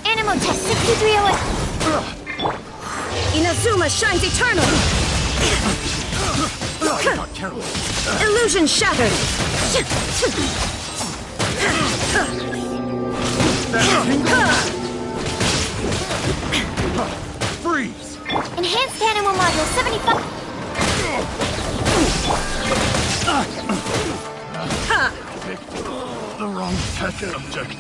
Animal test 6301. Inazuma shines eternally. Illusion shattered. Freeze. Enhanced animal module 75. The wrong test subject.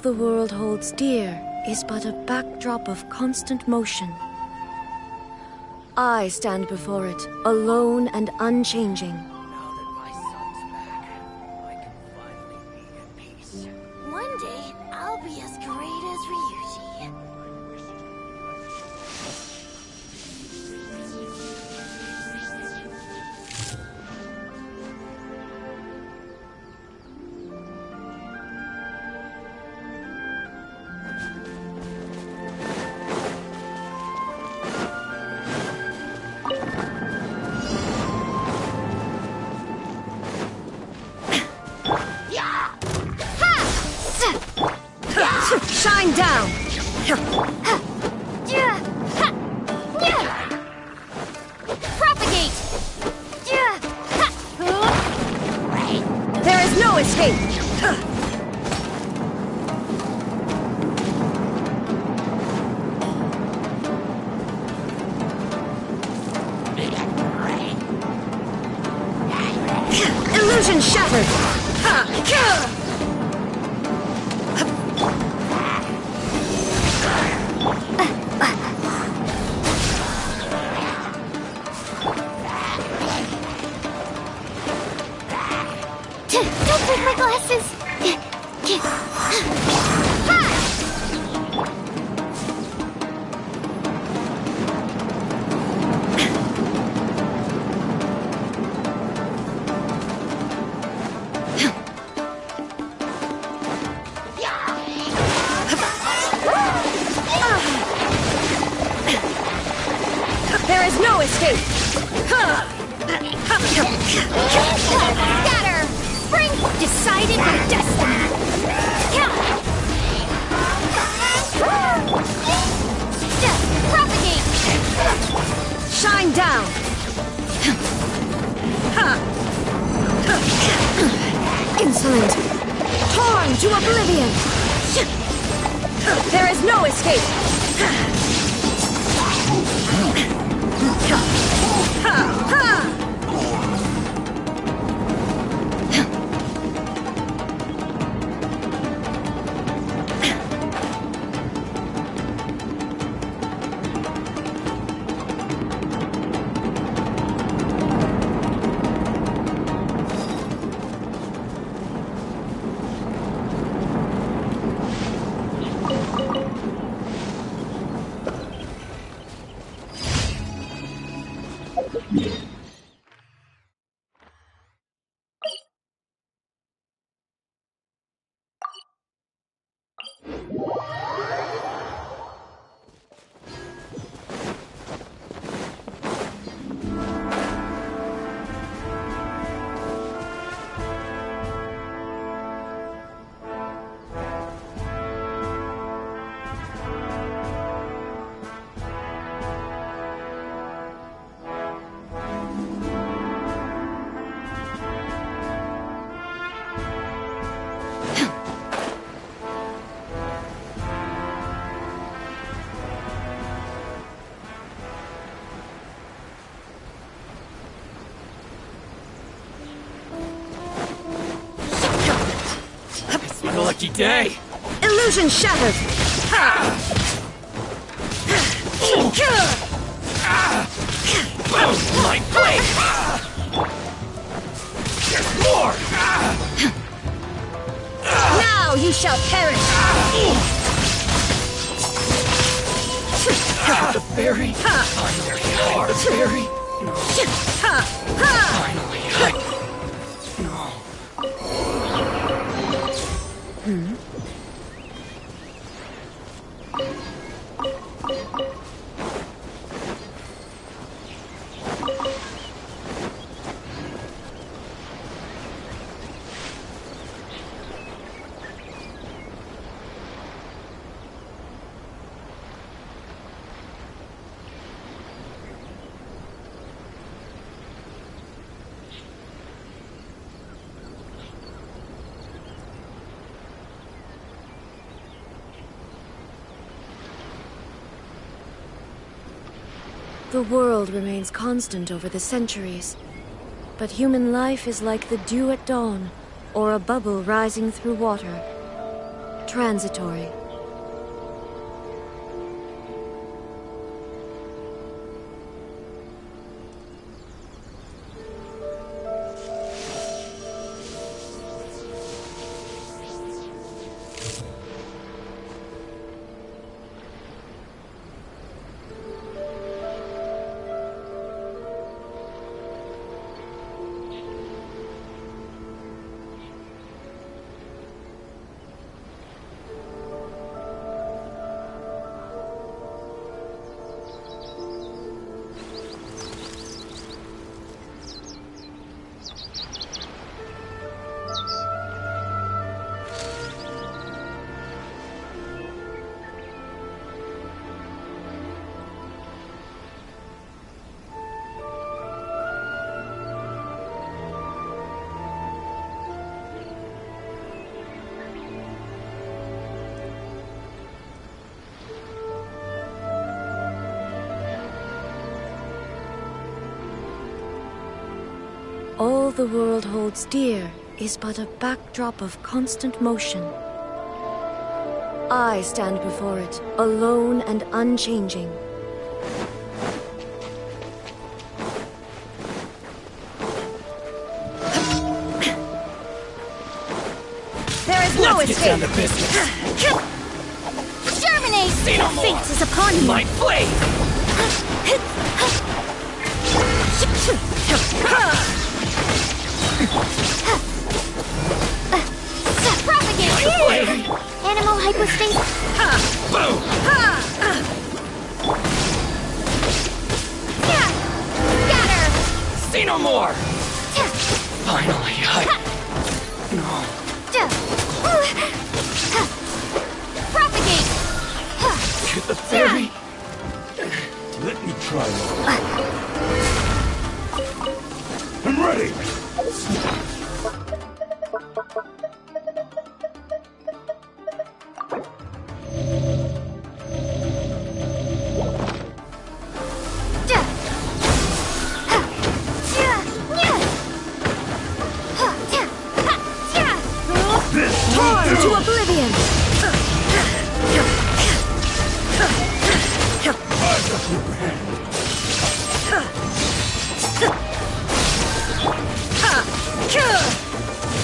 the world holds dear is but a backdrop of constant motion. I stand before it, alone and unchanging. Now that my son's back, I can finally be at peace. One day, I'll be as great as Ryuji. Shine down! Propagate! There is no escape! Illusion shattered! Don't break my glasses! There is no escape! Scatter! Spring! Decided by destiny! Propagate! Shine down! Insolent! Torn to oblivion! There is no escape! What a lucky day! Illusion shattered! My blade! There's more! Now you shall perish! The fairy! I'm very hard, fairy! Finally, The world remains constant over the centuries, but human life is like the dew at dawn, or a bubble rising through water. transitory. All the world holds dear is but a backdrop of constant motion. I stand before it, alone and unchanging. There is no Let's get down escape! to business. Germinate! Say no more. Fate is upon you! My blade! Propagate! My blade! Animal hypostasis! Boom! Scatter! Say no more! Finally, No. Propagate! Get the fairy! Let me try one. I'm ready! Torn to oblivion!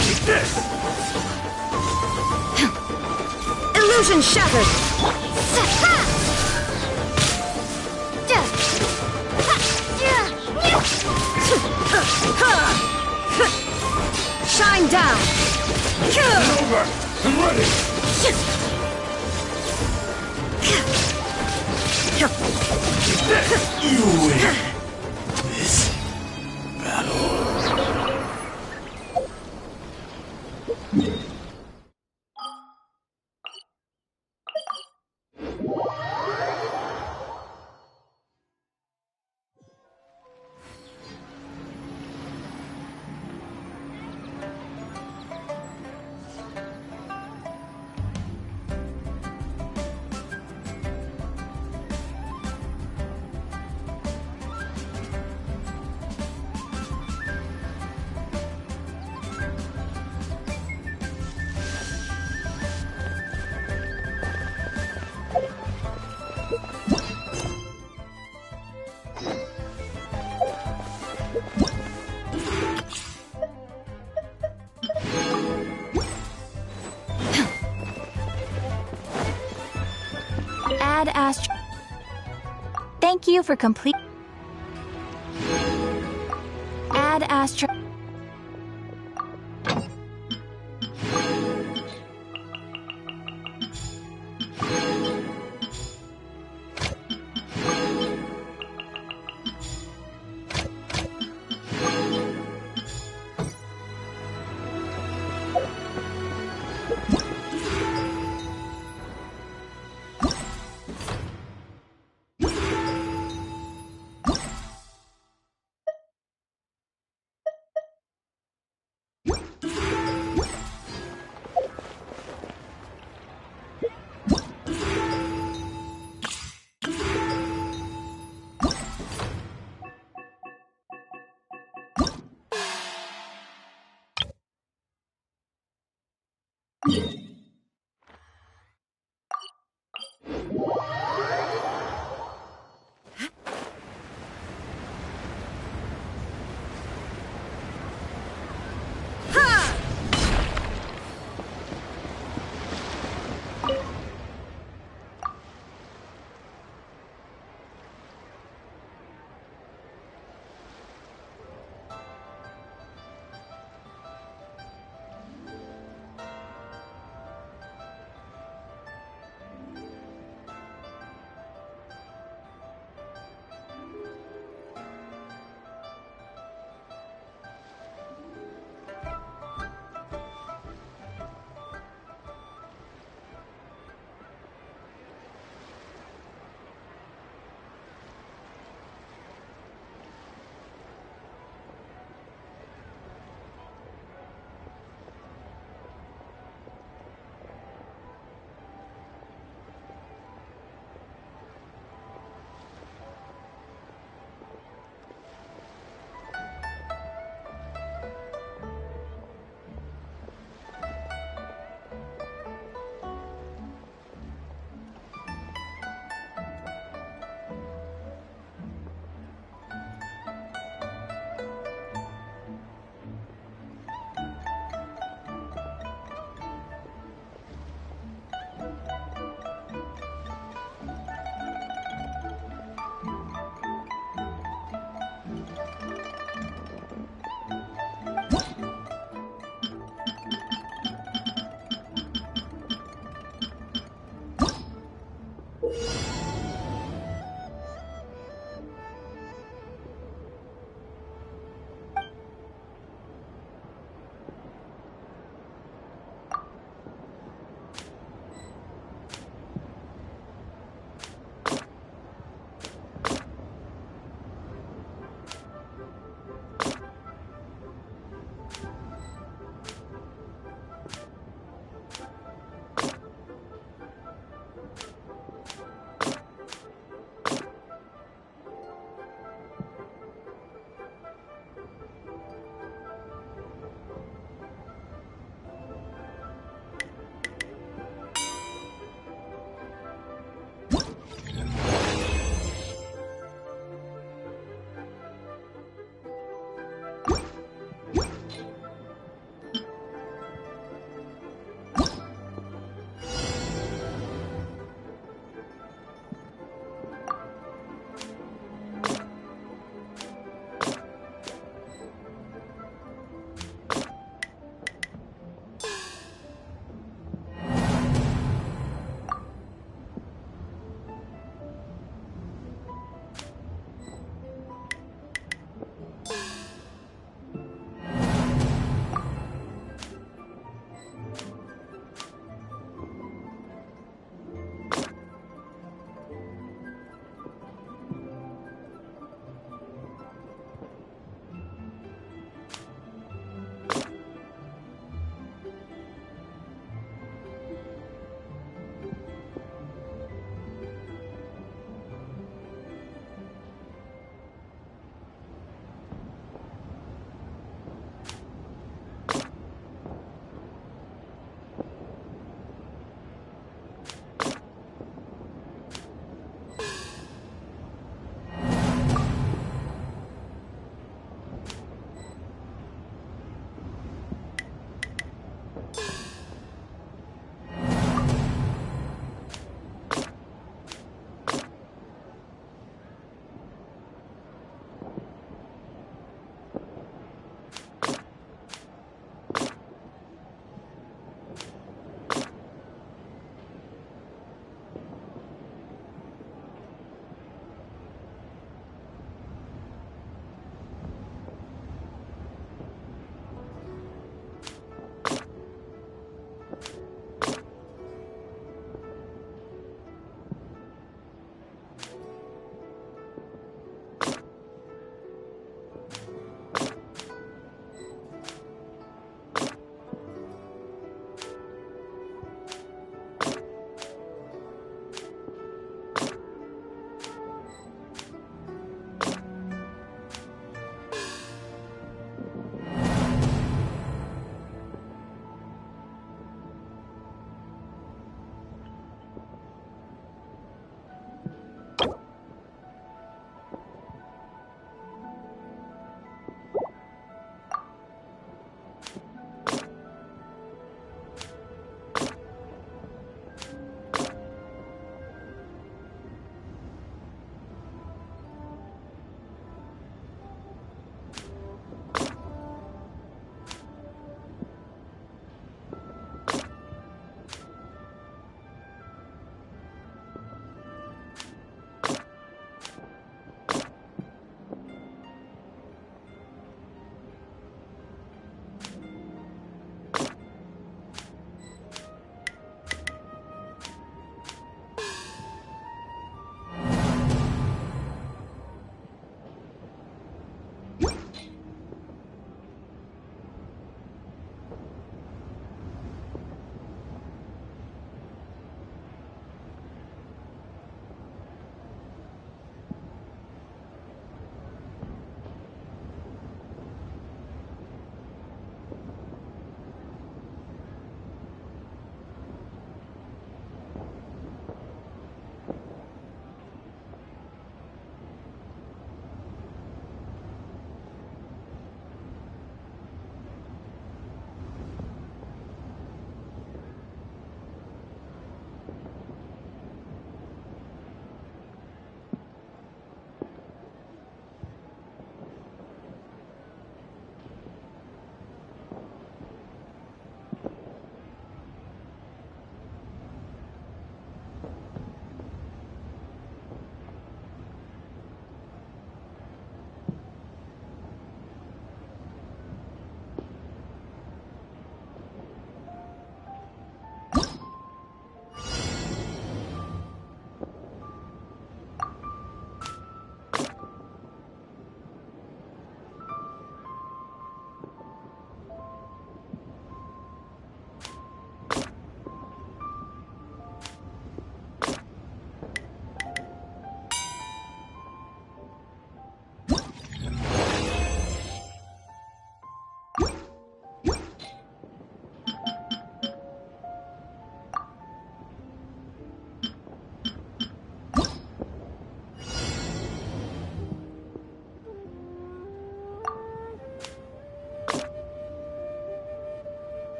Take this! Illusion shattered! Shine down! Over! I'm ready! Take this! You win! This battle. Add Astro. Thank you for complete. Add Astro.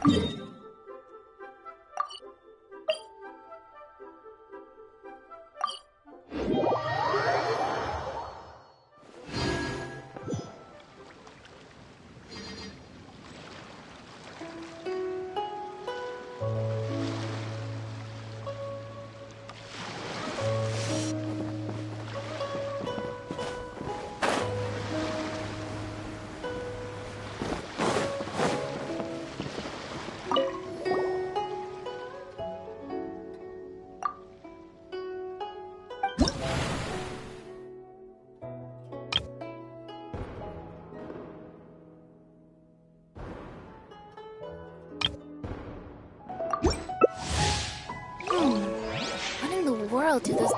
What in the world do those...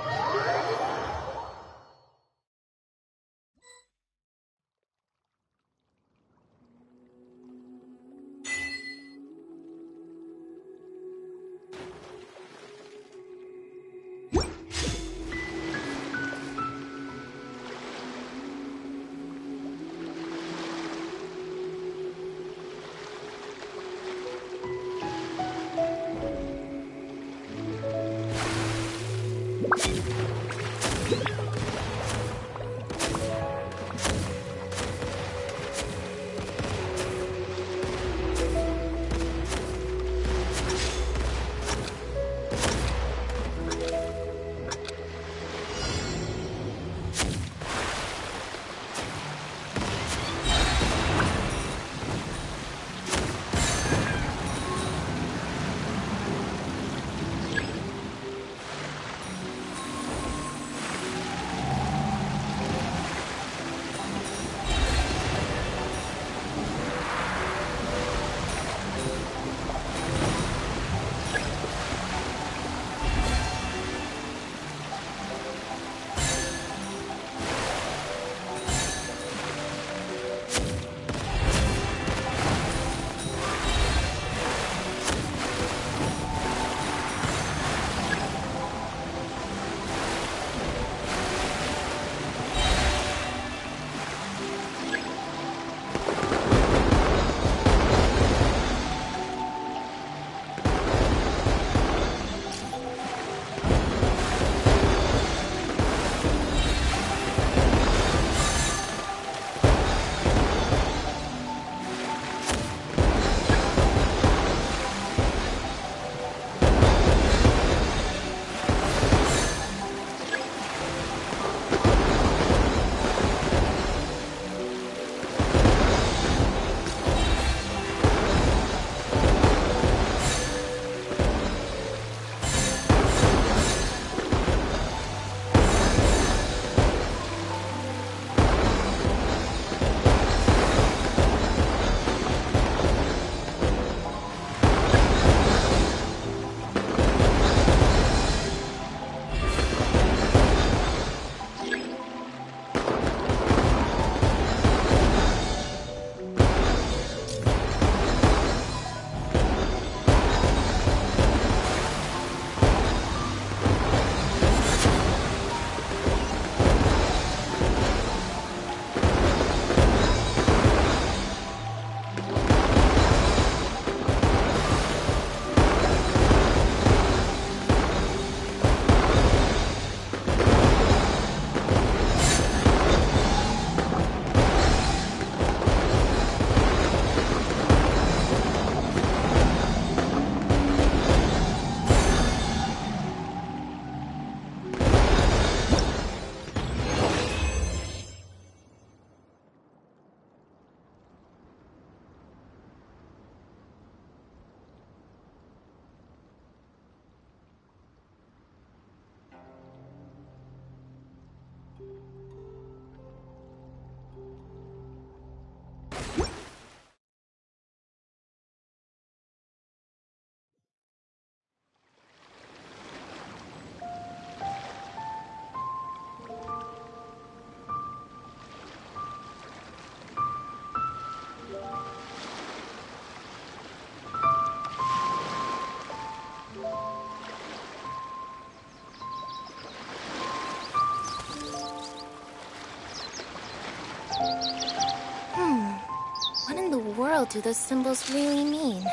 What in the world do those symbols really mean?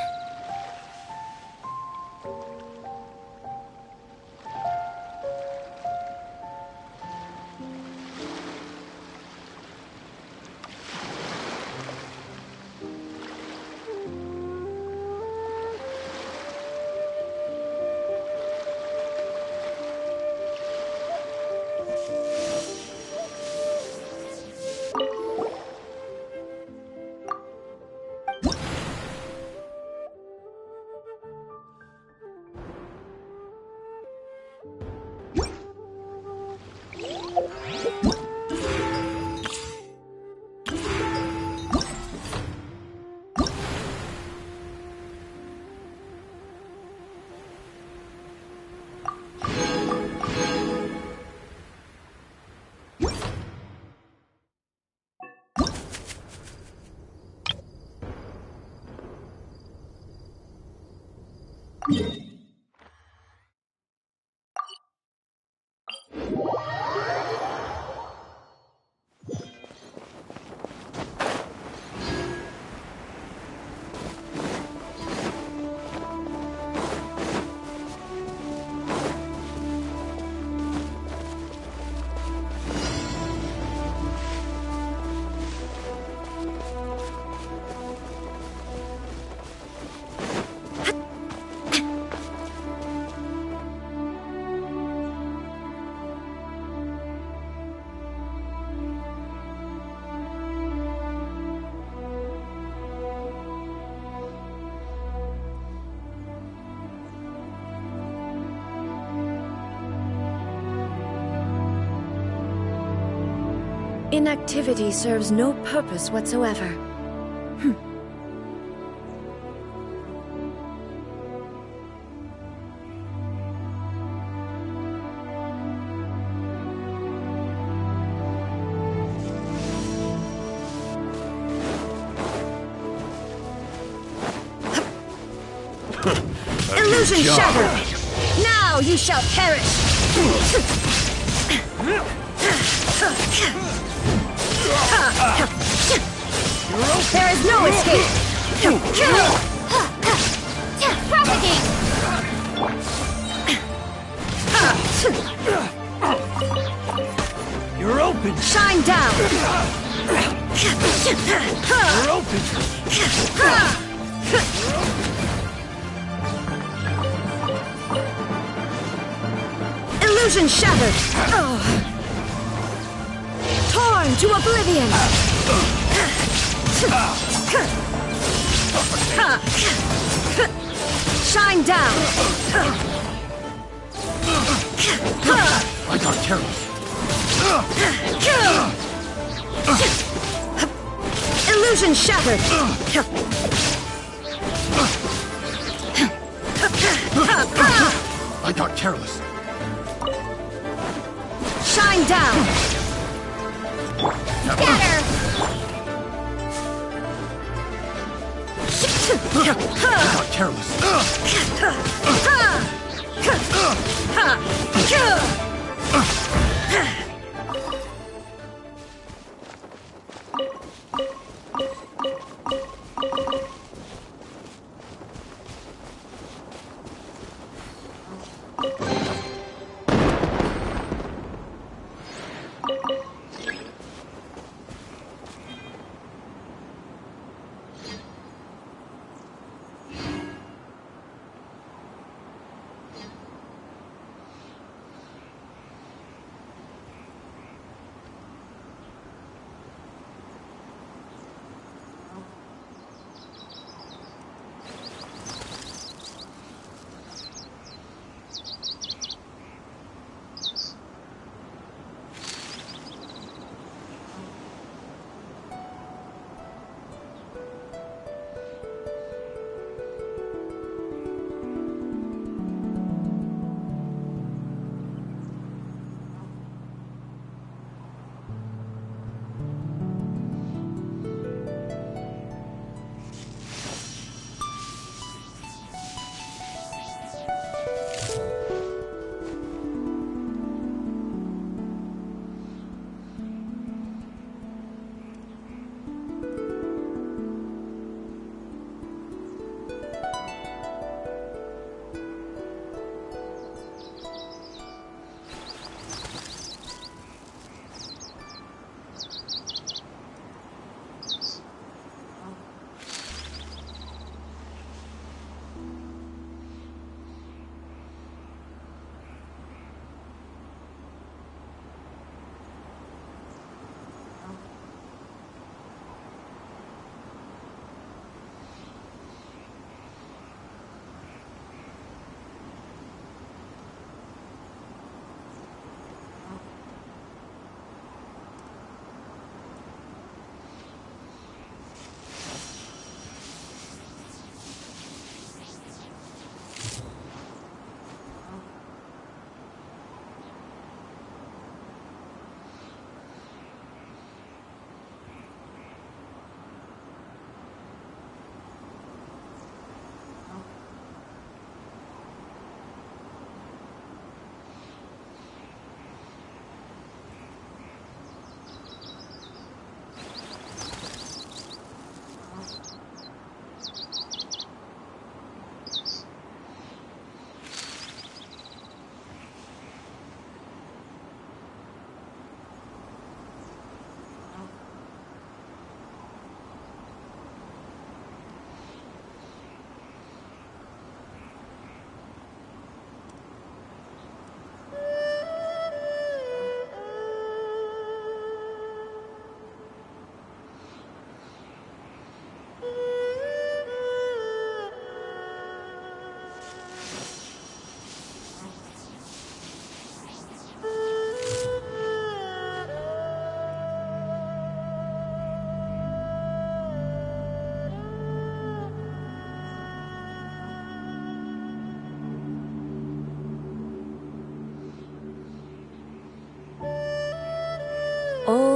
Inactivity serves no purpose whatsoever. Illusion shattered! Now you shall perish! There is no escape! Propagate! You're open! Shine down! You're open! Illusion shattered! Torn to oblivion! Shine down! I got careless. Illusion shattered! I got careless. Shine down! Scatter! I got careless.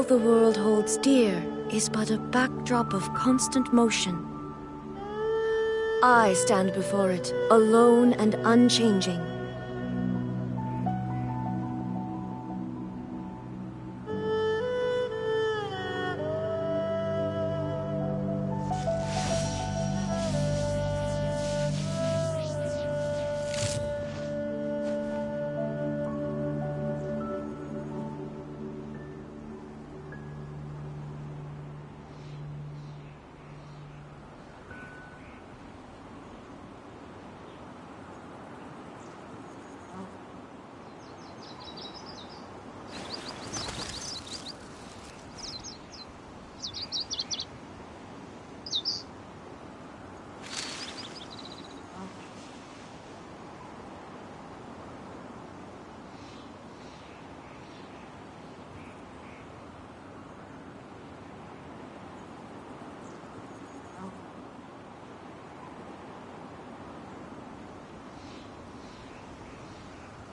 All the world holds dear is but a backdrop of constant motion. I stand before it, alone and unchanging.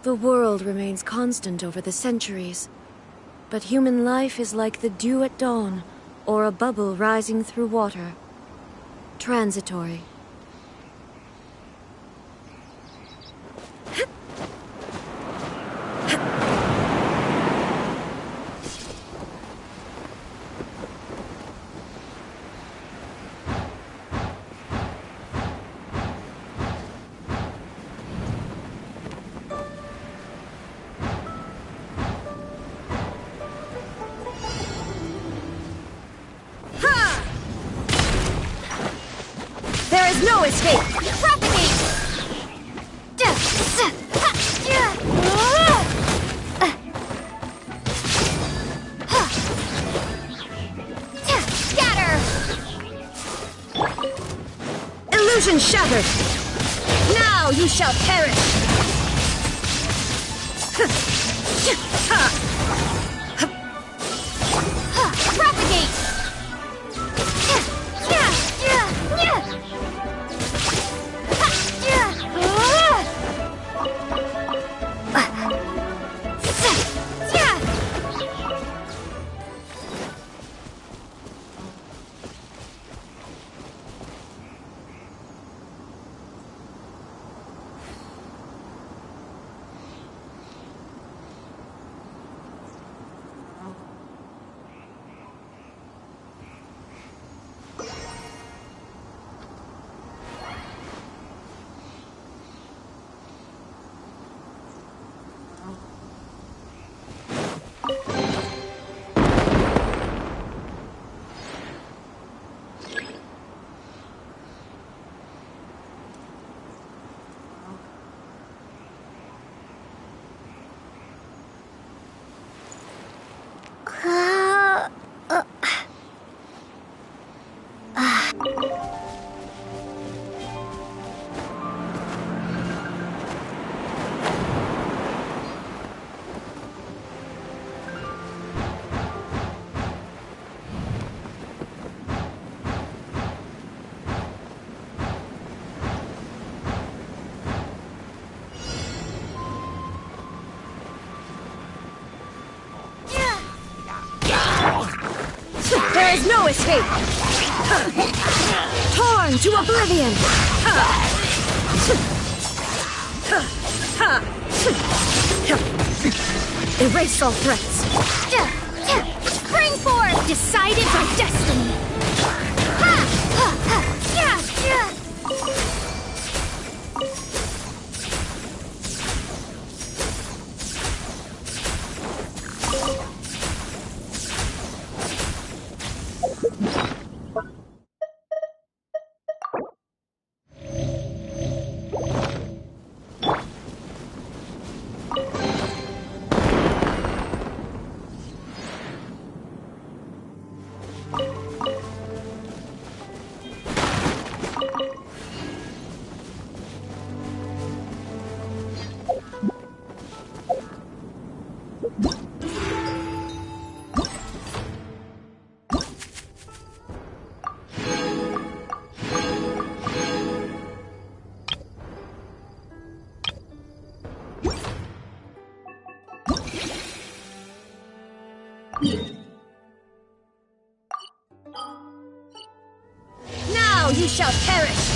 The world remains constant over the centuries, but human life is like the dew at dawn, or a bubble rising through water. Transitory. There is no escape! Propagate! Scatter! Illusion shattered! Now you shall perish! Propagate! There is no escape! Torn to oblivion! Erase all threats! Spring forth! Decided by destiny! you shall perish!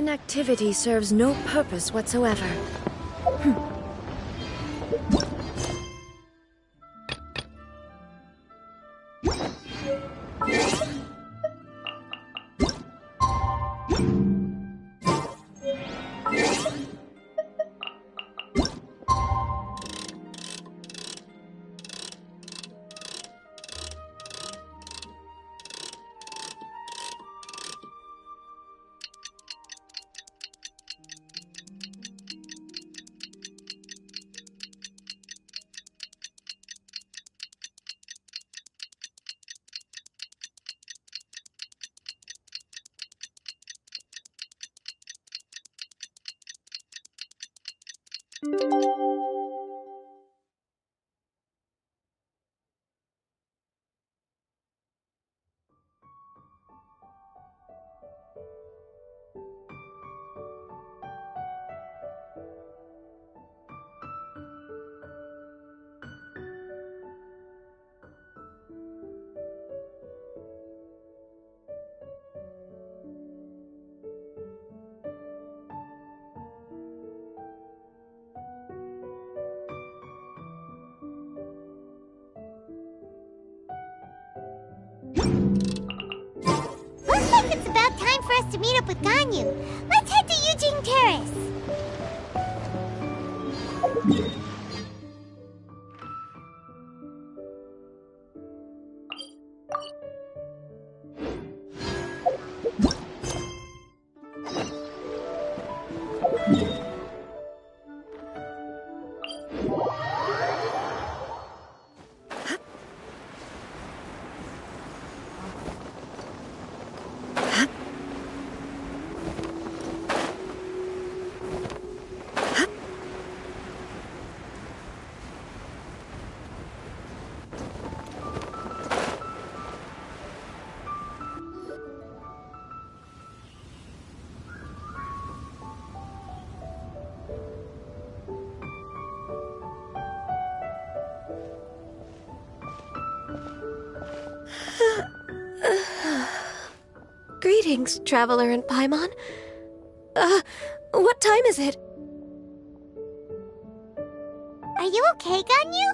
inactivity serves no purpose whatsoever. Looks like it's about time for us to meet up with Ganyu. Let's head to Eugene Terrace. Greetings, Traveler and Paimon. What time is it? Are you okay, Ganyu?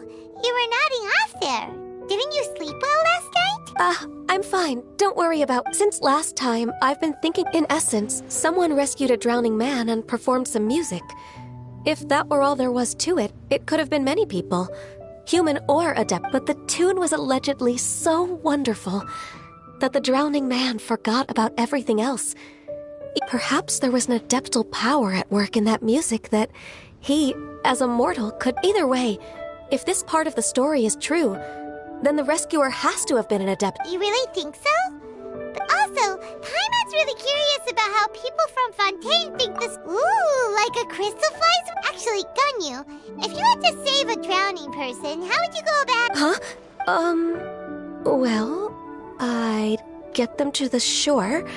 You were nodding off there. Didn't you sleep well last night? I'm fine. Don't worry about... Since last time, I've been thinking, in essence, someone rescued a drowning man and performed some music. If that were all there was to it, it could have been many people. Human or adept, but the tune was allegedly so wonderful that the drowning man forgot about everything else. Perhaps there was an adeptal power at work in that music that he, as a mortal, could... Either way, if this part of the story is true, then the rescuer has to have been an adept. You really think so? But also, Paimon's really curious about how people from Fontaine think this... Ooh, like a crystal flies... Actually, Ganyu, if you had to save a drowning person, how would you go about... Huh? Well... I'd get them to the shore,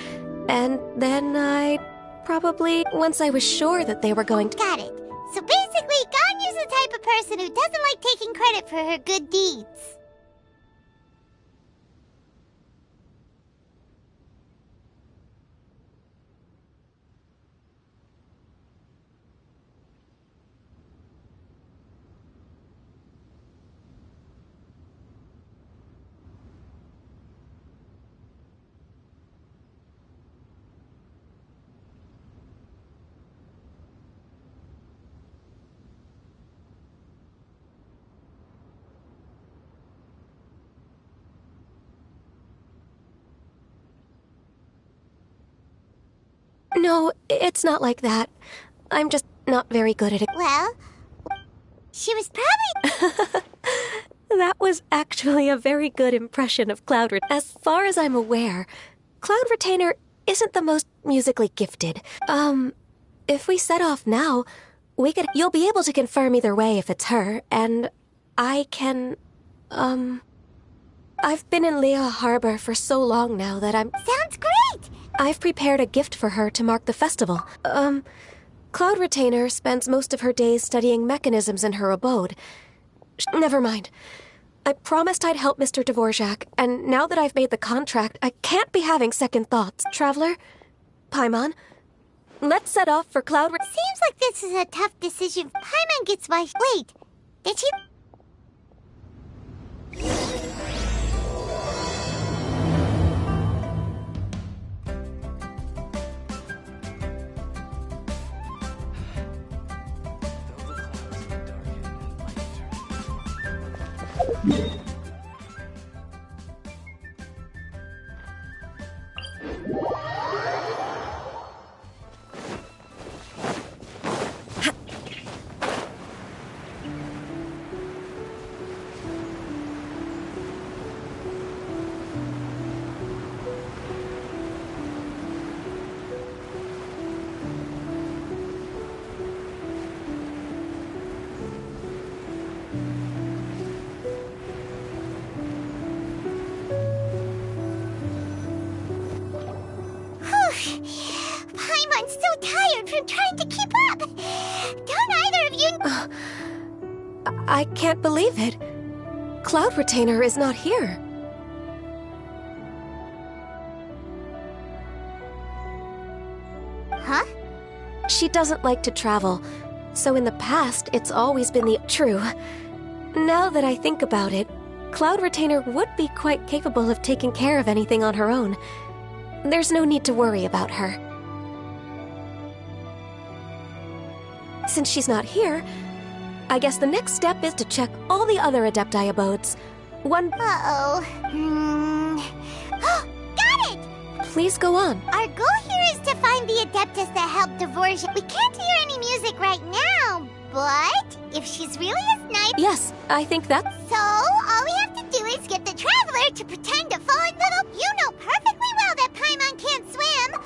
and then I'd probably, once I was sure that they were going to... Got it. So basically, Ganyu's the type of person who doesn't like taking credit for her good deeds. No, it's not like that. I'm just not very good at it. Well, she was probably... That was actually a very good impression of Cloud Retainer. As far as I'm aware, Cloud Retainer isn't the most musically gifted. If we set off now, we could... You'll be able to confirm either way if it's her, and I can... I've been in Liyue Harbor for so long now that Sounds great! I've prepared a gift for her to mark the festival. Cloud Retainer spends most of her days studying mechanisms in her abode. Never mind. I promised I'd help Mr. Dvorak, and now that I've made the contract, I can't be having second thoughts. Traveler? Paimon? let's set off for Cloud... Seems like this is a tough decision. Paimon gets why... Wait, did she... Paimon's so tired from trying to keep up. Don't either of you... I can't believe it. Cloud Retainer is not here. Huh? She doesn't like to travel, so in the past, it's always been the... True. Now that I think about it, Cloud Retainer would be quite capable of taking care of anything on her own. There's no need to worry about her. Since she's not here, I guess the next step is to check all the other Adepti abodes. One... Uh-oh. Got it! Please go on. Our goal here is to find the Adeptus that helped Dvorzak. We can't hear any music right now, but if she's really a snipe... Yes, I think that... So, all we have to do is get the Traveler to pretend to fall into the... You know perfectly well that Paimon can't swim!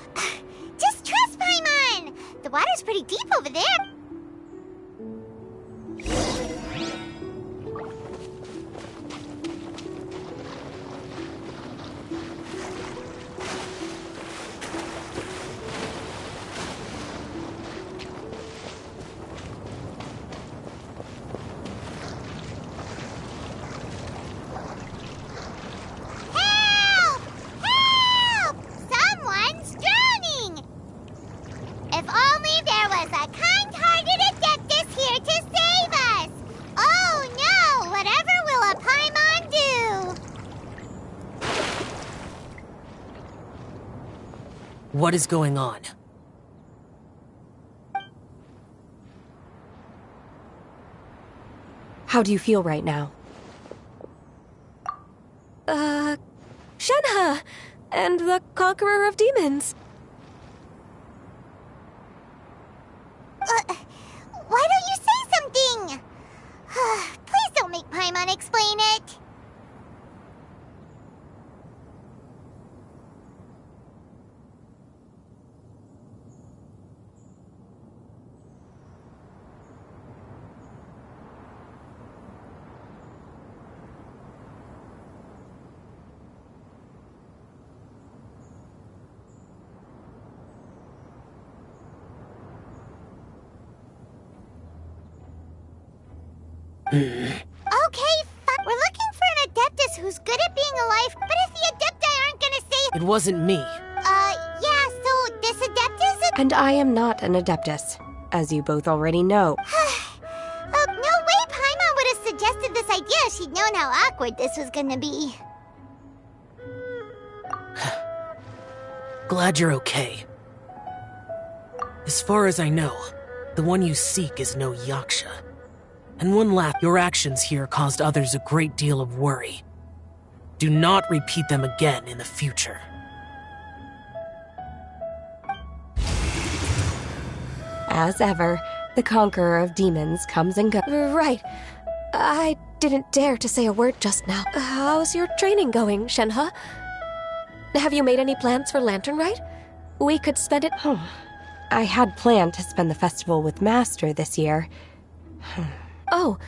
Just trust Paimon! The water's pretty deep over there. Help! Help! Someone's drowning! If only there was a kind-hearted Adeptus here to save us! Oh no! Whatever will a Paimon do? What is going on? How do you feel right now? Shenhe! And the Conqueror of Demons. Why don't you say something? Please don't make Paimon explain it. Okay, fine. We're looking for an Adeptus who's good at being alive, but if the Adepti aren't gonna say... It wasn't me. Yeah, so this Adeptus is... And I am not an Adeptus, as you both already know. No way Paimon would have suggested this idea if she'd known how awkward this was gonna be. Glad you're okay. As far as I know, the one you seek is no Yaksha. And one last, your actions here caused others a great deal of worry. Do not repeat them again in the future. As ever, the Conqueror of Demons comes and goes. Right. I didn't dare to say a word just now. How's your training going, Shenhe? Have you made any plans for Lantern Rite? We could spend it... I had planned to spend the festival with Master this year. Oh,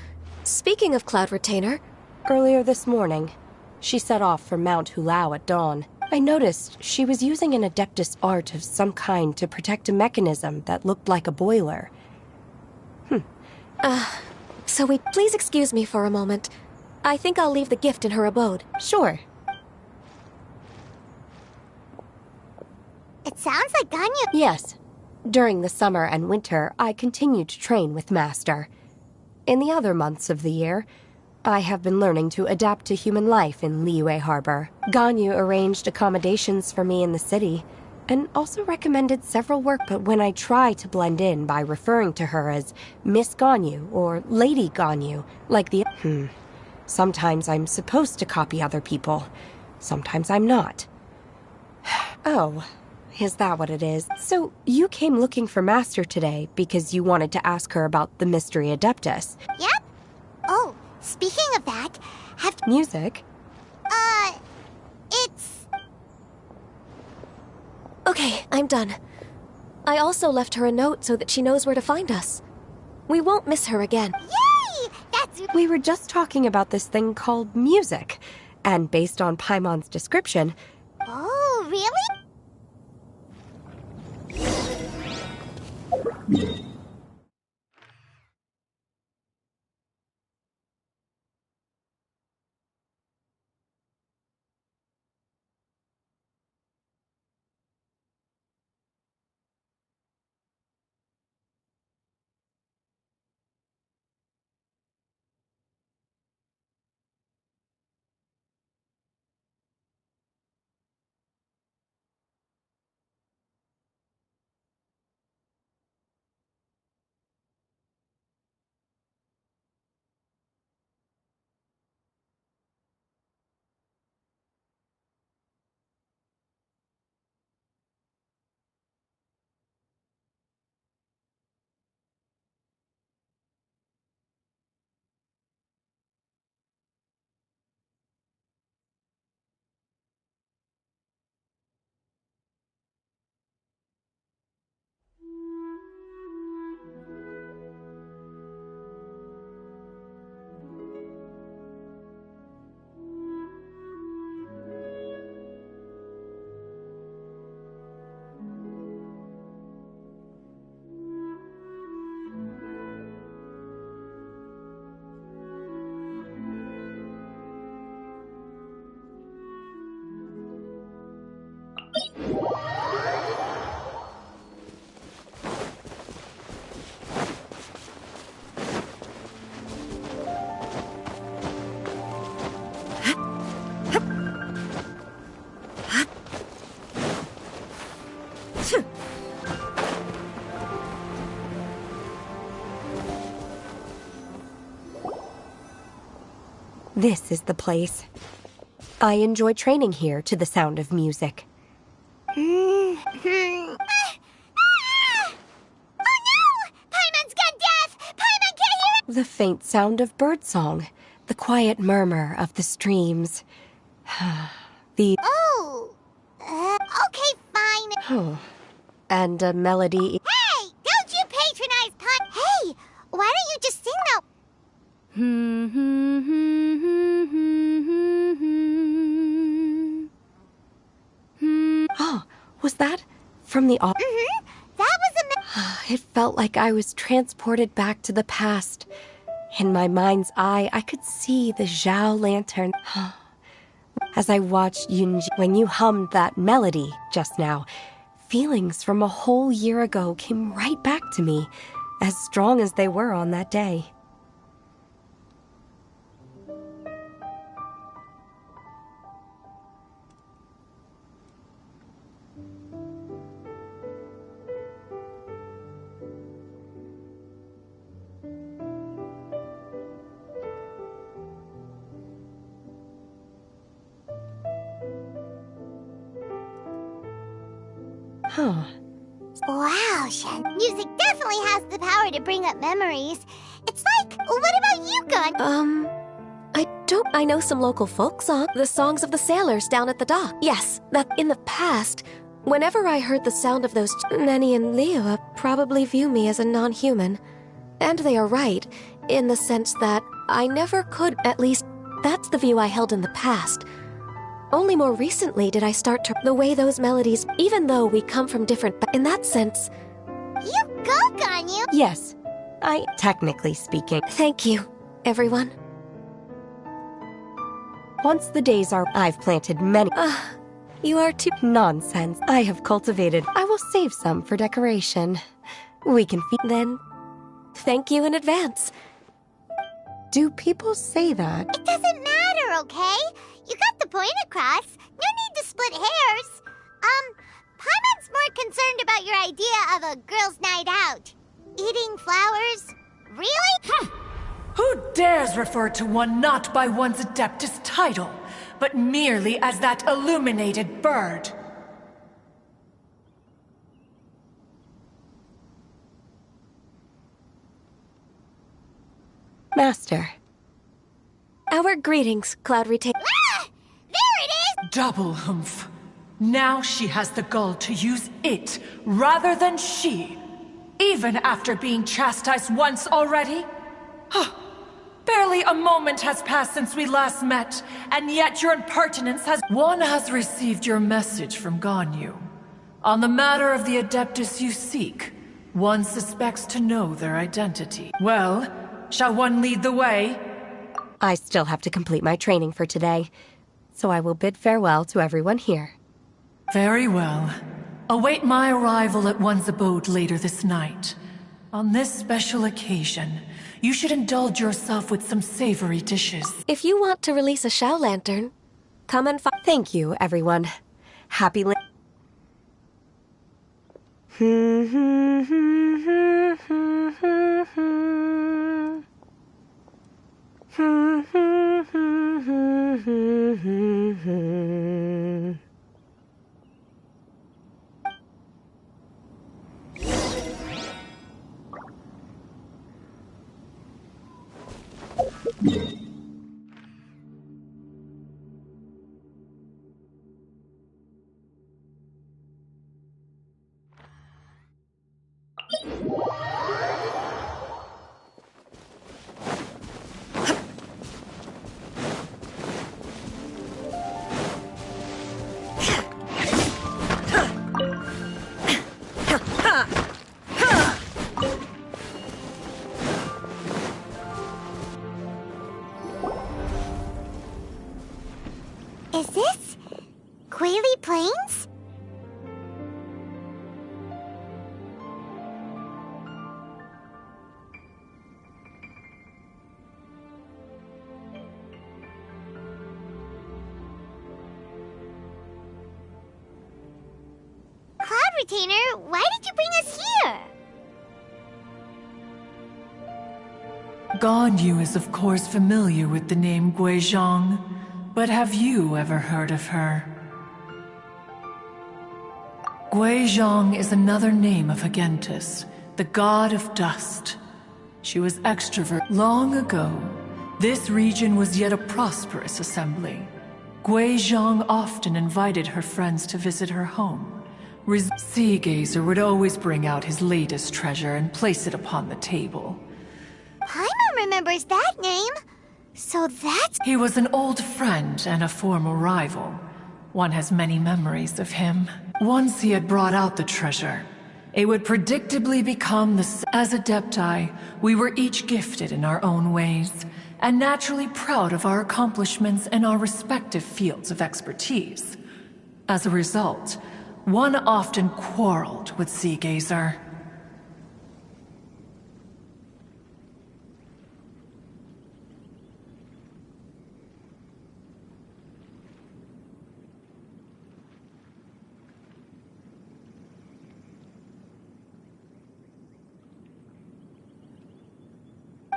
speaking of Cloud Retainer... Earlier this morning, she set off for Mount Hulao at dawn. I noticed she was using an Adeptus art of some kind to protect a mechanism that looked like a boiler. So please excuse me for a moment. I think I'll leave the gift in her abode. Sure. It sounds like Ganyu... Yes. During the summer and winter, I continue to train with Master. In the other months of the year, I have been learning to adapt to human life in Liyue Harbor. Ganyu arranged accommodations for me in the city, and also recommended several work, but when I try to blend in by referring to her as Miss Ganyu or Lady Ganyu, like the... Sometimes I'm supposed to copy other people. Sometimes I'm not. Oh, is that what it is? So, you came looking for Master today because you wanted to ask her about the Mystery Adeptus. Yep. Oh, speaking of that, have... Music? It's... Okay, I'm done. I also left her a note so that she knows where to find us. We won't miss her again. Yay! That's... We were just talking about this thing called music, and based on Paimon's description... Oh, really? This is the place. I enjoy training here to the sound of music. Oh no! Paimon's gone deaf! Paimon can't hear it! The faint sound of birdsong, the quiet murmur of the streams. the... Oh! Okay, fine. and a melody... Hey! Don't you patronize Paimon! Hey! Why don't you just sing now? Oh, was that from the... That was It felt like I was transported back to the past. In my mind's eye, I could see the Zhao lantern. As I watched Yunji, when you hummed that melody just now, feelings from a whole year ago came right back to me, as strong as they were on that day. Wow, Shen. Music definitely has the power to bring up memories. It's like, what about you, Gun? I know some local folk songs. The songs of the sailors down at the dock. Yes, that in the past, whenever I heard the sound of those, Nenny and Liyue probably view me as a non-human. And they are right, in the sense that I never could, at least, that's the view I held in the past. Only more recently did I start to... The way those melodies, even though we come from different... In that sense... You go, Ganyu! Yes, technically speaking. Thank you, everyone. Once the days are... I've planted many... You are too... Nonsense. I have cultivated. I will save some for decoration. We can feed. Then, thank you in advance. Do people say that? It doesn't matter, okay? You got the point across. No need to split hairs. Paimon's more concerned about your idea of a girls' night out. Eating flowers? Really? Who dares refer to one not by one's Adeptus title, but merely as that illuminated bird? Master. Our greetings, Cloud Retainer. Ah! There it is! Double humph. Now she has the gall to use it rather than she, even after being chastised once already? Barely a moment has passed since we last met, and yet your impertinence has... One has received your message from Ganyu. On the matter of the Adeptus you seek, one suspects to know their identity. Well, shall one lead the way? I still have to complete my training for today, so I will bid farewell to everyone here. Very well. Await my arrival at one's abode later this night. On this special occasion, you should indulge yourself with some savory dishes. If you want to release a Shao Lantern, come and find... Thank you, everyone. Happy Is this Quaily Plains? Cloud Retainer, why did you bring us here? Ganyu is of course familiar with the name Guizhong, but have you ever heard of her? Guizhong is another name of Agentis, the god of dust. She was extrovert. Long ago, this region was yet a prosperous assembly. Guizhong often invited her friends to visit her home. Seagazer would always bring out his latest treasure and place it upon the table. Paimon remembers that name. So that's... He was an old friend and a former rival. One has many memories of him. Once he had brought out the treasure, it would predictably become the... As Adepti, we were each gifted in our own ways, and naturally proud of our accomplishments in our respective fields of expertise. As a result, one often quarreled with Seagazer.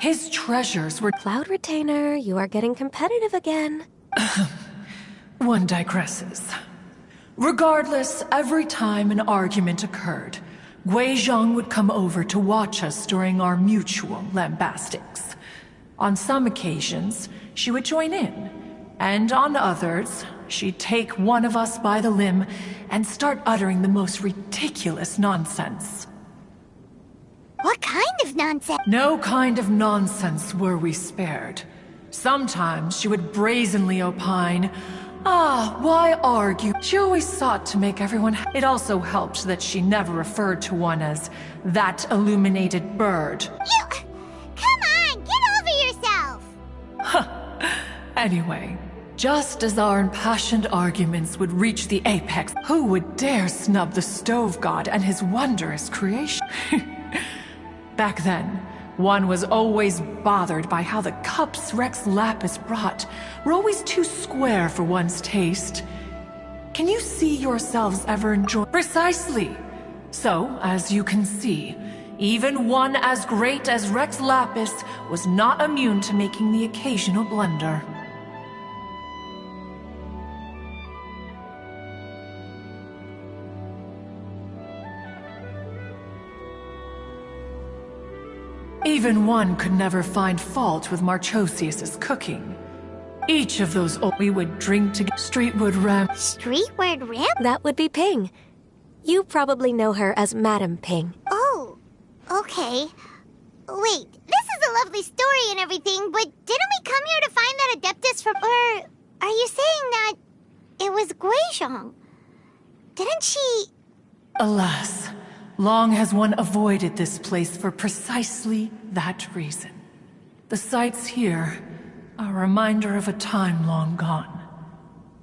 His treasures were... Cloud Retainer, you are getting competitive again. One digresses. Regardless, every time an argument occurred, Guizhong would come over to watch us during our mutual lambastics. On some occasions, she would join in, and on others, she'd take one of us by the limb and start uttering the most ridiculous nonsense. What kind of nonsense? No kind of nonsense were we spared. Sometimes she would brazenly opine, why argue? She always sought to make everyone It also helped that she never referred to one as that illuminated bird. Come on, get over yourself! Anyway, Just as our impassioned arguments would reach the apex, who would dare snub the Stove God and his wondrous creation? Back then, one was always bothered by how the cups Rex Lapis brought were always too square for one's taste. Can you see yourselves ever enjoy? Precisely. So, as you can see, even one as great as Rex Lapis was not immune to making the occasional blunder. Even one could never find fault with Marchosius's cooking. Each of those we would drink together. Streetwood Ram. Streetwood Ram? That would be Ping. You probably know her as Madam Ping. Oh, okay. Wait, this is a lovely story and everything, but didn't we come here to find that Adeptus from... Or are you saying that it was Guizhong? Didn't she... Alas, long has one avoided this place for precisely that reason. The sights here are a reminder of a time long gone,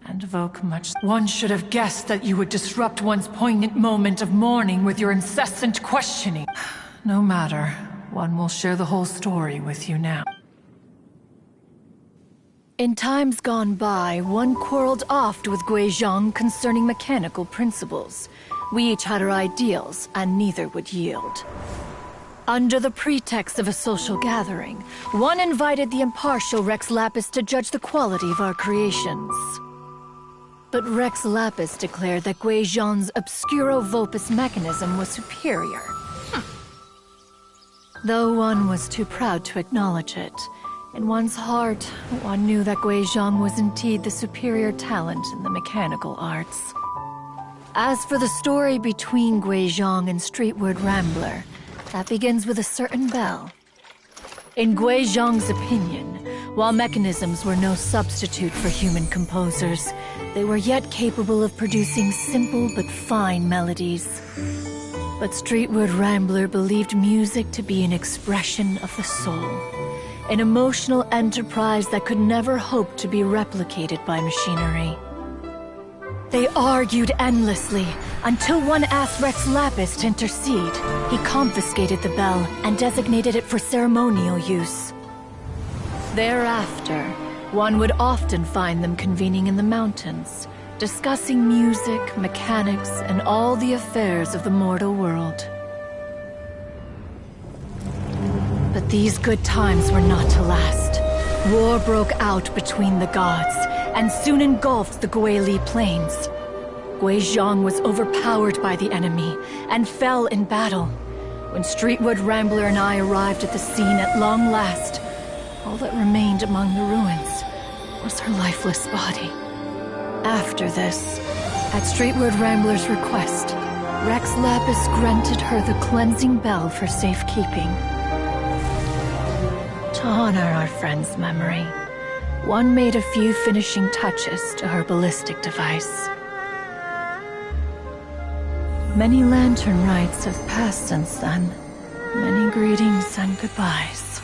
and evoke much. One should have guessed that you would disrupt one's poignant moment of mourning with your incessant questioning. No matter, one will share the whole story with you now. In times gone by, one quarreled oft with Guizhong concerning mechanical principles. We each had our ideals, and neither would yield. Under the pretext of a social gathering, one invited the impartial Rex Lapis to judge the quality of our creations. But Rex Lapis declared that Guizhong's Obscuro Vulpus mechanism was superior. Though one was too proud to acknowledge it, in one's heart, one knew that Guizhong was indeed the superior talent in the mechanical arts. As for the story between Guizhong and Streetwood Rambler, that begins with a certain bell. In Guizhong's opinion, while mechanisms were no substitute for human composers, they were yet capable of producing simple but fine melodies. But Streetwood Rambler believed music to be an expression of the soul, an emotional enterprise that could never hope to be replicated by machinery. They argued endlessly, until one asked Rex Lapis to intercede. He confiscated the bell and designated it for ceremonial use. Thereafter, one would often find them convening in the mountains, discussing music, mechanics, and all the affairs of the mortal world. But these good times were not to last. War broke out between the gods, and soon engulfed the Guili Plains. Guizhong was overpowered by the enemy, and fell in battle. When Streetwood Rambler and I arrived at the scene at long last, all that remained among the ruins was her lifeless body. After this, at Streetwood Rambler's request, Rex Lapis granted her the cleansing bell for safekeeping. To honor our friend's memory, one made a few finishing touches to her ballistic device. Many lantern rites have passed since then. Many greetings and goodbyes.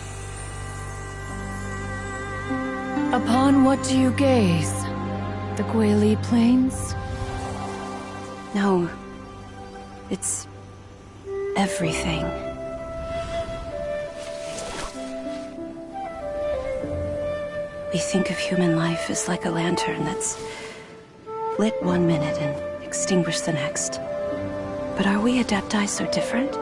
Upon what do you gaze? The Guili Plains? No. It's everything. We think of human life as like a lantern that's lit one minute and extinguished the next. But are we Adepti so different?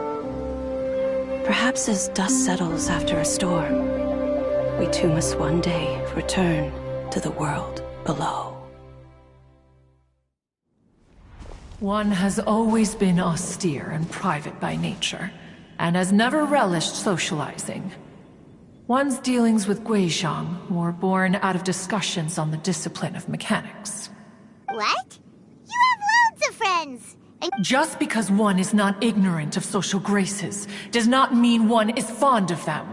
Perhaps as dust settles after a storm, we too must one day return to the world below. One has always been austere and private by nature, and has never relished socializing. One's dealings with Guizhong were born out of discussions on the discipline of mechanics. What? You have loads of friends! And Just because one is not ignorant of social graces does not mean one is fond of them.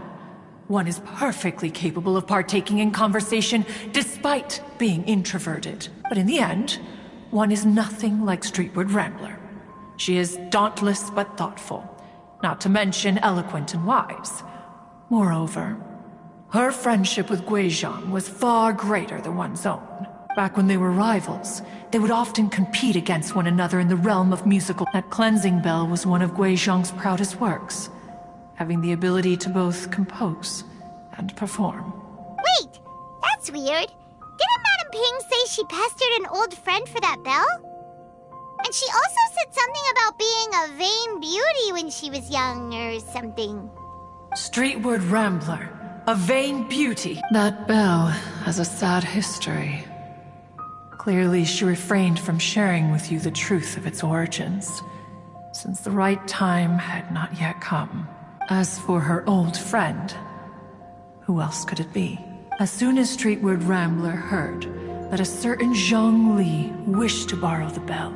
One is perfectly capable of partaking in conversation despite being introverted. But in the end, one is nothing like Streetwood Rambler. She is dauntless but thoughtful, not to mention eloquent and wise. Moreover, Her friendship with Guizhong was far greater than one's own. Back when they were rivals, they would often compete against one another in the realm of musical. That cleansing bell was one of Guizhong's proudest works, having the ability to both compose and perform. Wait, that's weird. Didn't Madame Ping say she pestered an old friend for that bell? And she also said something about being a vain beauty when she was young or something. Streetward Rambler, a vain beauty. That bell has a sad history. Clearly, she refrained from sharing with you the truth of its origins, since the right time had not yet come. As for her old friend, who else could it be? As soon as Streetward Rambler heard that a certain Zhang Li wished to borrow the bell,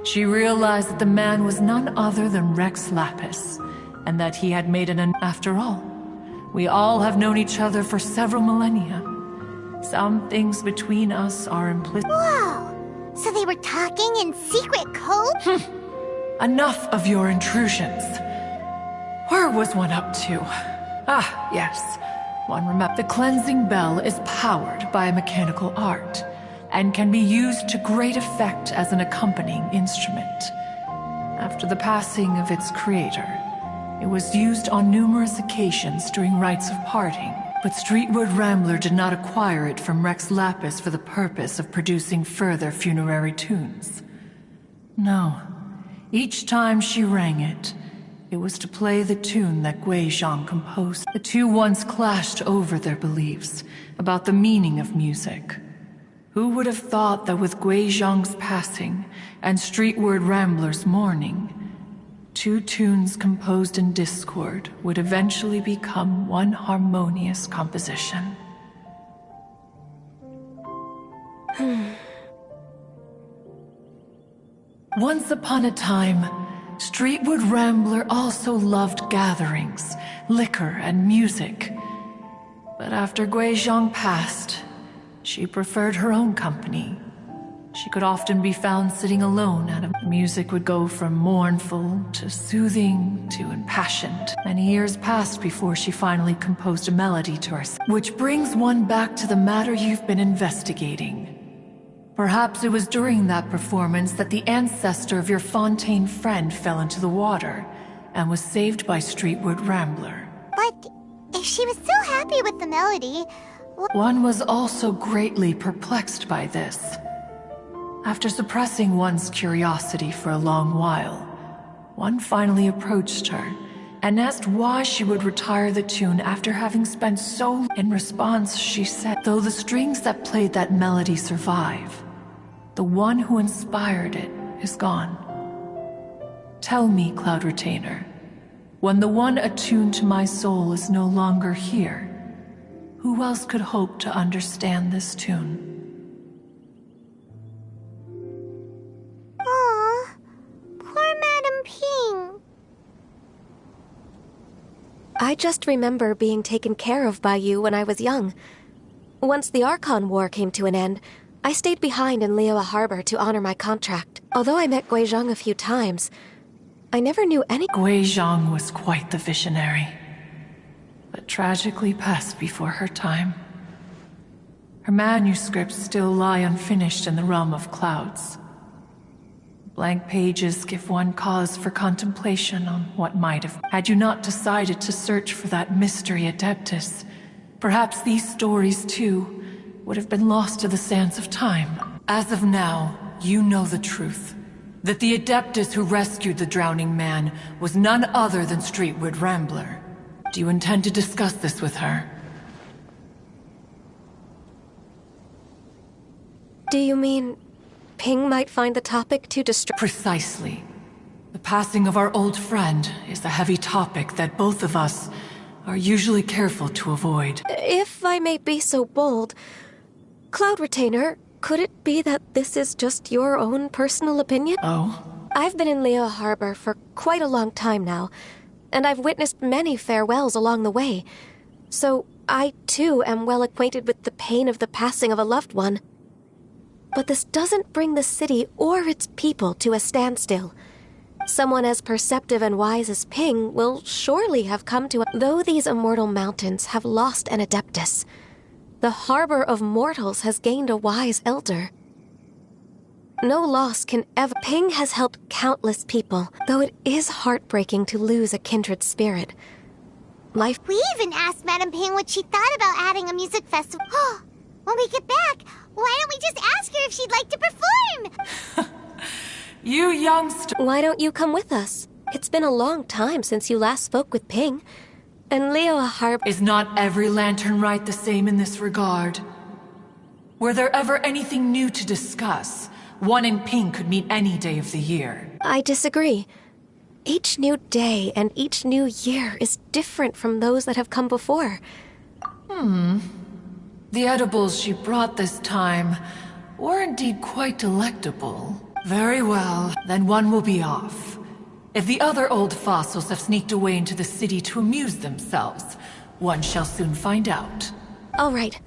she realized that the man was none other than Rex Lapis, and that he had made an after all. We all have known each other for several millennia. Some things between us are implicit. Whoa! So they were talking in secret code? Enough of your intrusions. Where was one up to? Ah, yes. One remember. The cleansing bell is powered by a mechanical art, and can be used to great effect as an accompanying instrument. After the passing of its creator, it was used on numerous occasions during rites of parting, but Streetward Rambler did not acquire it from Rex Lapis for the purpose of producing further funerary tunes. No. Each time she rang it, it was to play the tune that Guizhong composed. The two once clashed over their beliefs about the meaning of music. Who would have thought that with Guizhong's passing and Streetward Rambler's mourning, two tunes composed in discord would eventually become one harmonious composition? Once upon a time, Streetward Rambler also loved gatherings, liquor, and music. But after Guizhong passed, she preferred her own company. She could often be found sitting alone, and the music would go from mournful to soothing to impassioned. Many years passed before she finally composed a melody to herself. Which brings one back to the matter you've been investigating. Perhaps it was during that performance that the ancestor of your Fontaine friend fell into the water and was saved by Streetward Rambler. But if she was so happy with the melody, one was also greatly perplexed by this. After suppressing one's curiosity for a long while, one finally approached her and asked why she would retire the tune after having spent so long. In response, she said, though the strings that played that melody survive, the one who inspired it is gone. Tell me, Cloud Retainer, when the one attuned to my soul is no longer here, who else could hope to understand this tune? Aw, poor Madame Ping. I just remember being taken care of by you when I was young. Once the Archon War came to an end, I stayed behind in Liyue Harbor to honor my contract. Although I met Guizhong a few times, I never knew any— Guizhong was quite the visionary, but tragically passed before her time. Her manuscripts still lie unfinished in the realm of clouds. Blank pages give one cause for contemplation on what might have. Had you not decided to search for that mystery Adeptus, perhaps these stories, too, would have been lost to the sands of time. As of now, you know the truth. That the Adeptus who rescued the drowning man was none other than Streetward Rambler. Do you intend to discuss this with her? Do you mean Ping might find the topic too Precisely. The passing of our old friend is a heavy topic that both of us are usually careful to avoid. If I may be so bold, Cloud Retainer, could it be that this is just your own personal opinion? Oh? I've been in Liyue Harbor for quite a long time now, and I've witnessed many farewells along the way. So I, too, am well acquainted with the pain of the passing of a loved one. But this doesn't bring the city or its people to a standstill. Someone as perceptive and wise as Ping will surely have come to... Though these immortal mountains have lost an Adeptus, the harbor of mortals has gained a wise elder. No loss can ever... Ping has helped countless people, though it is heartbreaking to lose a kindred spirit. Life... We even asked Madame Ping what she thought about adding a music festival. When we get back, why don't we just ask her if she'd like to perform? You youngster... Why don't you come with us? It's been a long time since you last spoke with Ping. And Liyue Harbor... Is not every lantern rite the same in this regard? Were there ever anything new to discuss? One in Ping could meet any day of the year. I disagree. Each new day and each new year is different from those that have come before. The edibles she brought this time were indeed quite delectable. Very well, then one will be off. If the other old fossils have sneaked away into the city to amuse themselves, one shall soon find out. All right.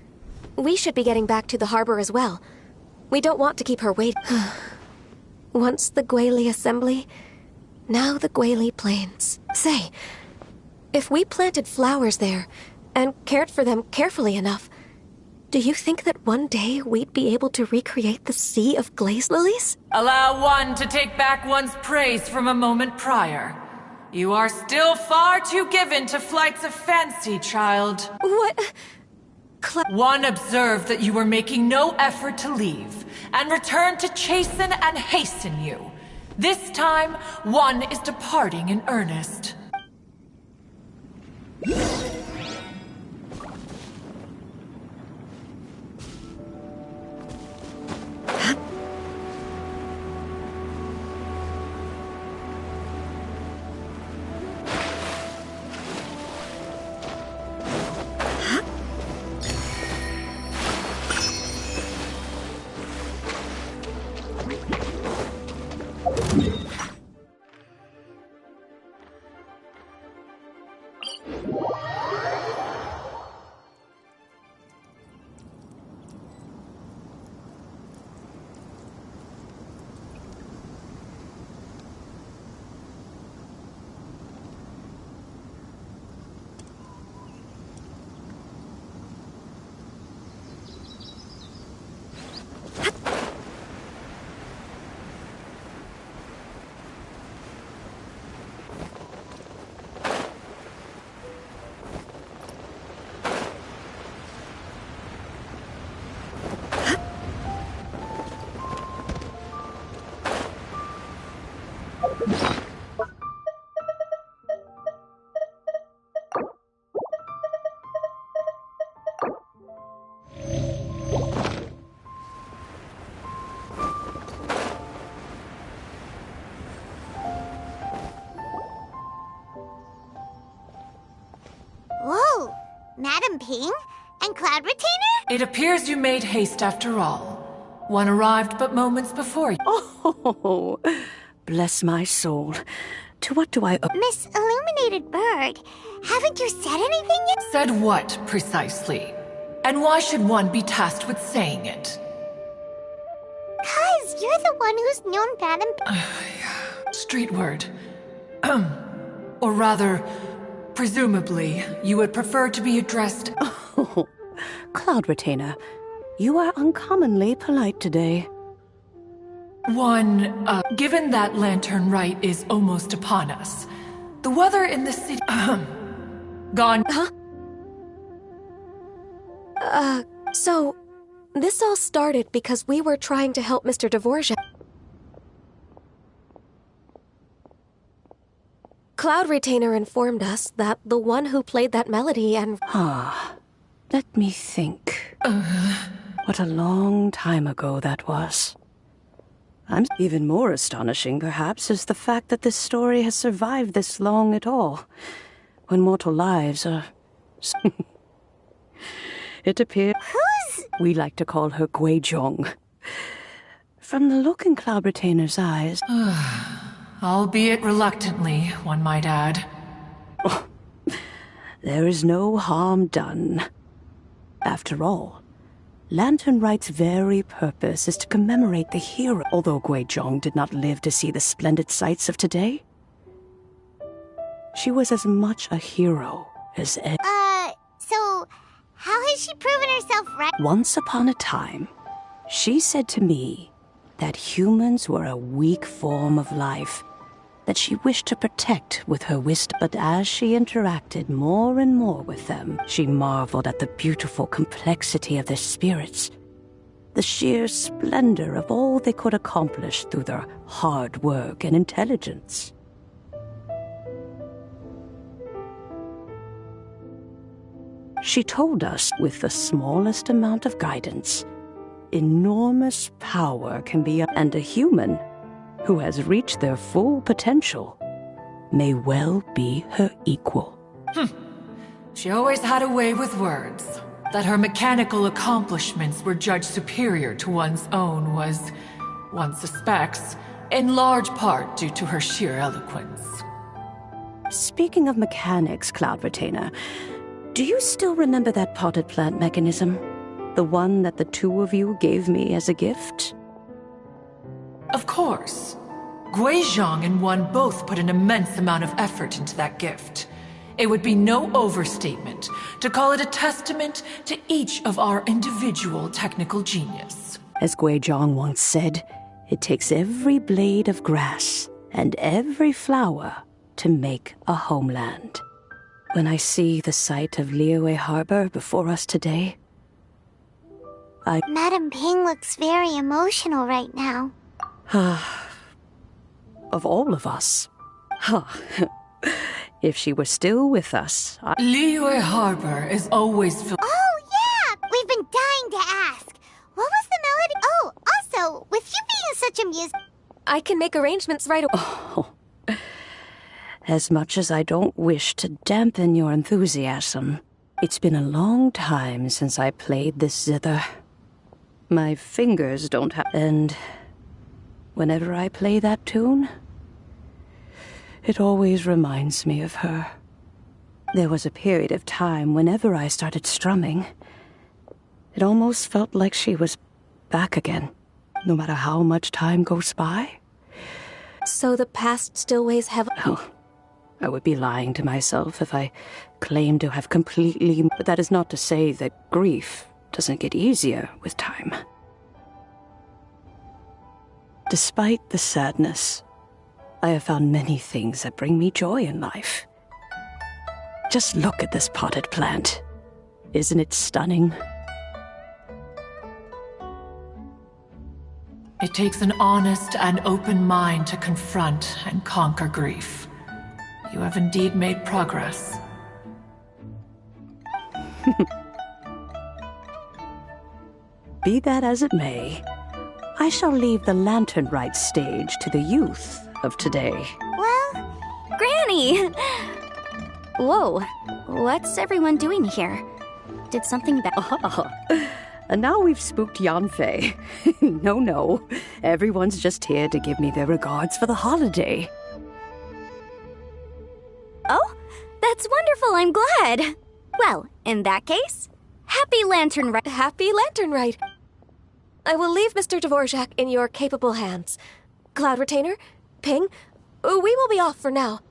We should be getting back to the harbor as well. We don't want to keep her waiting. Once the Guili Assembly, now the Guili Plains. Say, if we planted flowers there and cared for them carefully enough, do you think that one day we'd be able to recreate the Sea of Glaze Lilies? Allow one to take back one's praise from a moment prior. You are still far too given to flights of fancy, child. What? One observed that you were making no effort to leave, and returned to chasten and hasten you. This time, one is departing in earnest. Whoa! Madame Ping? And Cloud Retainer? It appears you made haste after all. One arrived but moments before you. Oh, bless my soul. To what do I owe? Miss Illuminated Bird, haven't you said anything yet? Said what, precisely? And why should one be tasked with saying it? 'Cause you're the one who's known Madame Street word. Or rather, presumably, you would prefer to be addressed... Oh, Cloud Retainer, you are uncommonly polite today. Given that lantern rite is almost upon us, the weather in the city... Gone... Huh? So, this all started because we were trying to help Mr. Dvorak. Cloud Retainer informed us that the one who played that melody and... Let me think. What a long time ago that was. Even more astonishing, perhaps, is the fact that this story has survived this long at all, when mortal lives are... It appears... Who's... We like to call her Guizhong. From the look in Cloud Retainer's eyes... Albeit reluctantly, one might add. Oh, there is no harm done. After all, Lantern Right's very purpose is to commemorate the hero. Although Guizhong did not live to see the splendid sights of today, she was as much a hero as So how has she proven herself right? Once upon a time, she said to me that humans were a weak form of life that she wished to protect with her wisdom. But as she interacted more and more with them, she marveled at the beautiful complexity of their spirits, the sheer splendor of all they could accomplish through their hard work and intelligence. She told us, with the smallest amount of guidance, enormous power can be, and a human who has reached their full potential may well be her equal. She always had a way with words. That her mechanical accomplishments were judged superior to one's own was, one suspects, in large part due to her sheer eloquence. Speaking of mechanics, Cloud Retainer, do you still remember that potted plant mechanism? The one that the two of you gave me as a gift? Of course. Guizhong and one both put an immense amount of effort into that gift. It would be no overstatement to call it a testament to each of our individual technical genius. As Guizhong once said, it takes every blade of grass and every flower to make a homeland. When I see the sight of Liyue Harbor before us today, Madam Ping looks very emotional right now. Of all of us. If she were still with us, Liyue Harbor is always filled. Oh, yeah! We've been dying to ask. What was the melody? Oh, also, with you being such a I can make arrangements right away. Oh, as much as I don't wish to dampen your enthusiasm, it's been a long time since I played this zither. My fingers don't have... And whenever I play that tune, it always reminds me of her. There was a period of time whenever I started strumming, it almost felt like she was back again, no matter how much time goes by. So the past still weighs heavily. Oh, I would be lying to myself if I claimed to have completely... But that is not to say that grief doesn't get easier with time. Despite the sadness, I have found many things that bring me joy in life. Just look at this potted plant. Isn't it stunning? It takes an honest and open mind to confront and conquer grief. You have indeed made progress. Be that as it may, I shall leave the Lantern Rite stage to the youth of today. Well, Granny! Whoa, what's everyone doing here? Did something bad? And now we've spooked Yanfei. No, everyone's just here to give me their regards for the holiday. Oh, that's wonderful, I'm glad. Well, in that case, happy Lantern Rite. Happy Lantern Rite. I will leave Mr. Dvorak in your capable hands. Cloud Retainer, Ping, we will be off for now.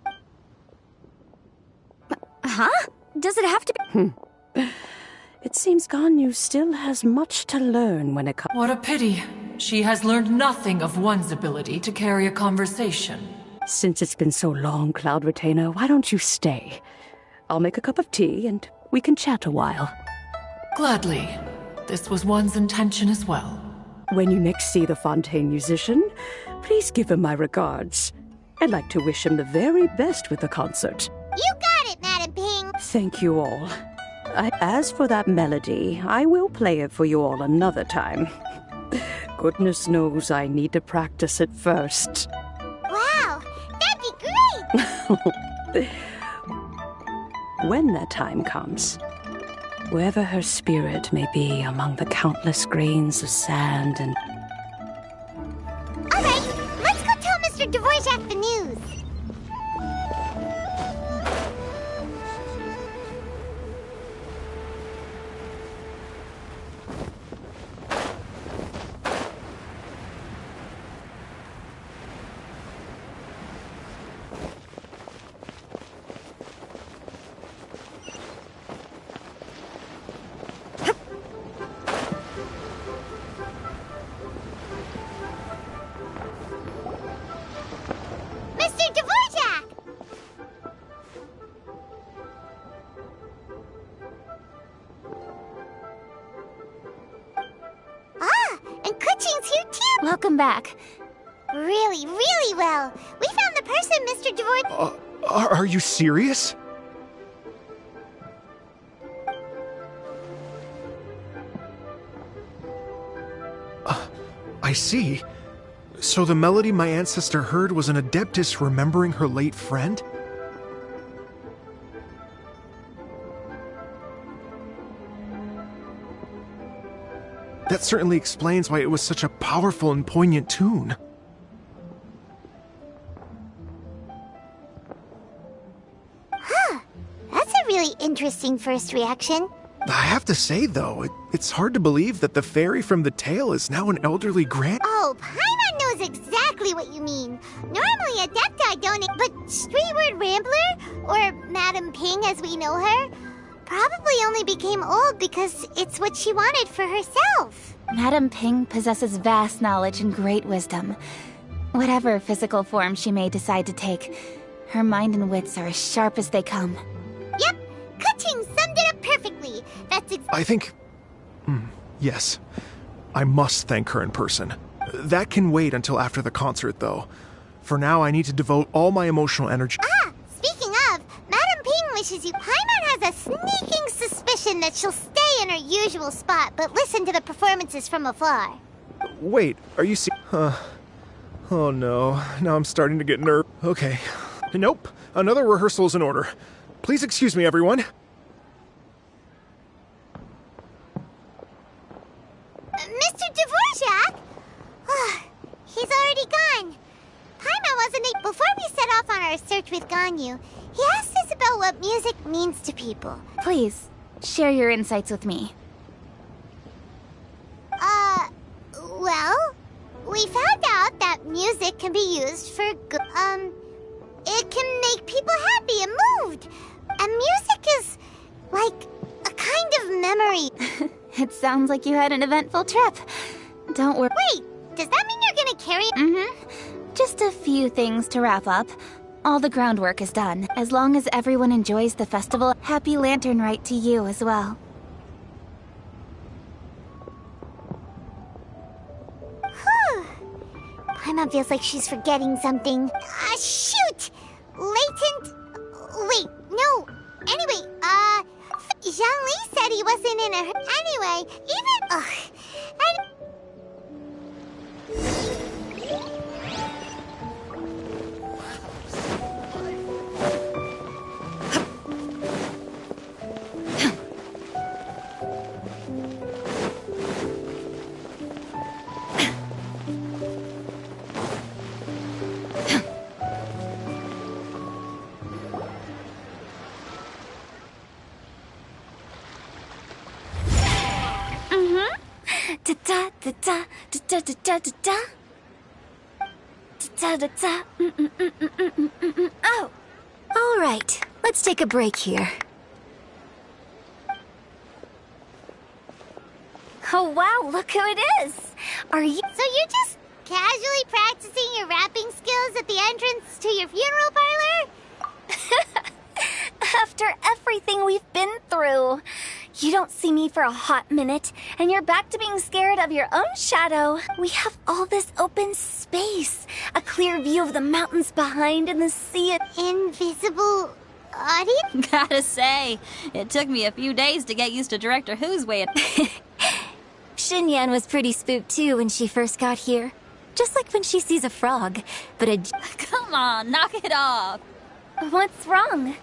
Huh? Does it have to be? It seems Ganyu still has much to learn when it comes... What a pity. She has learned nothing of one's ability to carry a conversation. Since it's been so long, Cloud Retainer, why don't you stay? I'll make a cup of tea and we can chat a while. Gladly. This was one's intention as well. When you next see the Fontaine musician, please give him my regards. I'd like to wish him the very best with the concert. You got it, Madam Ping. Thank you all. As for that melody, I will play it for you all another time. Goodness knows I need to practice it first. Wow, that'd be great! When that time comes, wherever her spirit may be among the countless grains of sand and... All right, let's go tell Mr. Dvorak the news. Welcome back. Really, really well. We found the person, Mr. Dvorak. Are you serious? I see. So the melody my ancestor heard was an Adeptus remembering her late friend? That certainly explains why it was such a powerful and poignant tune. Huh. That's a really interesting first reaction. I have to say, though, it's hard to believe that the fairy from the tale is now an elderly grand... Oh, Paimon knows exactly what you mean. Normally, Adepti don't... But Streetward Rambler, or Madam Ping as we know her, probably only became old because it's what she wanted for herself. Madam Ping possesses vast knowledge and great wisdom. Whatever physical form she may decide to take, her mind and wits are as sharp as they come. Yep, Keqing summed it up perfectly. I think... yes. I must thank her in person. That can wait until after the concert, though. For now, I need to devote all my emotional energy... Ah, speaking of, Madam Ping wishes you... Paimon has a sneaking suspicion that she'll stay in her usual spot, but listen to the performances from afar. Wait, are you Oh no, now I'm starting to get nervous. Okay. Nope, another rehearsal is in order. Please excuse me, everyone. Mr. Dvorak? He's already gone. Paimon wasn't it before we set off on our search with Ganyu. He asked us about what music means to people. Please, share your insights with me. Well, we found out that music can be used for good. It can make people happy and moved. And music is like a kind of memory. It sounds like you had an eventful trip. Don't worry. Wait, does that mean you're gonna carry... Mm-hmm. Just a few things to wrap up. All the groundwork is done. As long as everyone enjoys the festival, happy Lantern Rite to you as well. Paimon feels like she's forgetting something. Shoot! Latent... Wait, no. Anyway, Zhongli said he wasn't in a... Anyway, even... Oh! All right, let's take a break here. Oh wow, look who it is! Are you... So you're just casually practicing your rapping skills at the entrance to your funeral parlor? After everything we've been through, you don't see me for a hot minute, and you're back to being scared of your own shadow. We have all this open space, a clear view of the mountains behind and the sea. Invisible audience? Gotta say, it took me a few days to get used to Director Who's way of... Xinyan was pretty spooked too when she first got here. Just like when she sees a frog, but a... Come on, knock it off. What's wrong?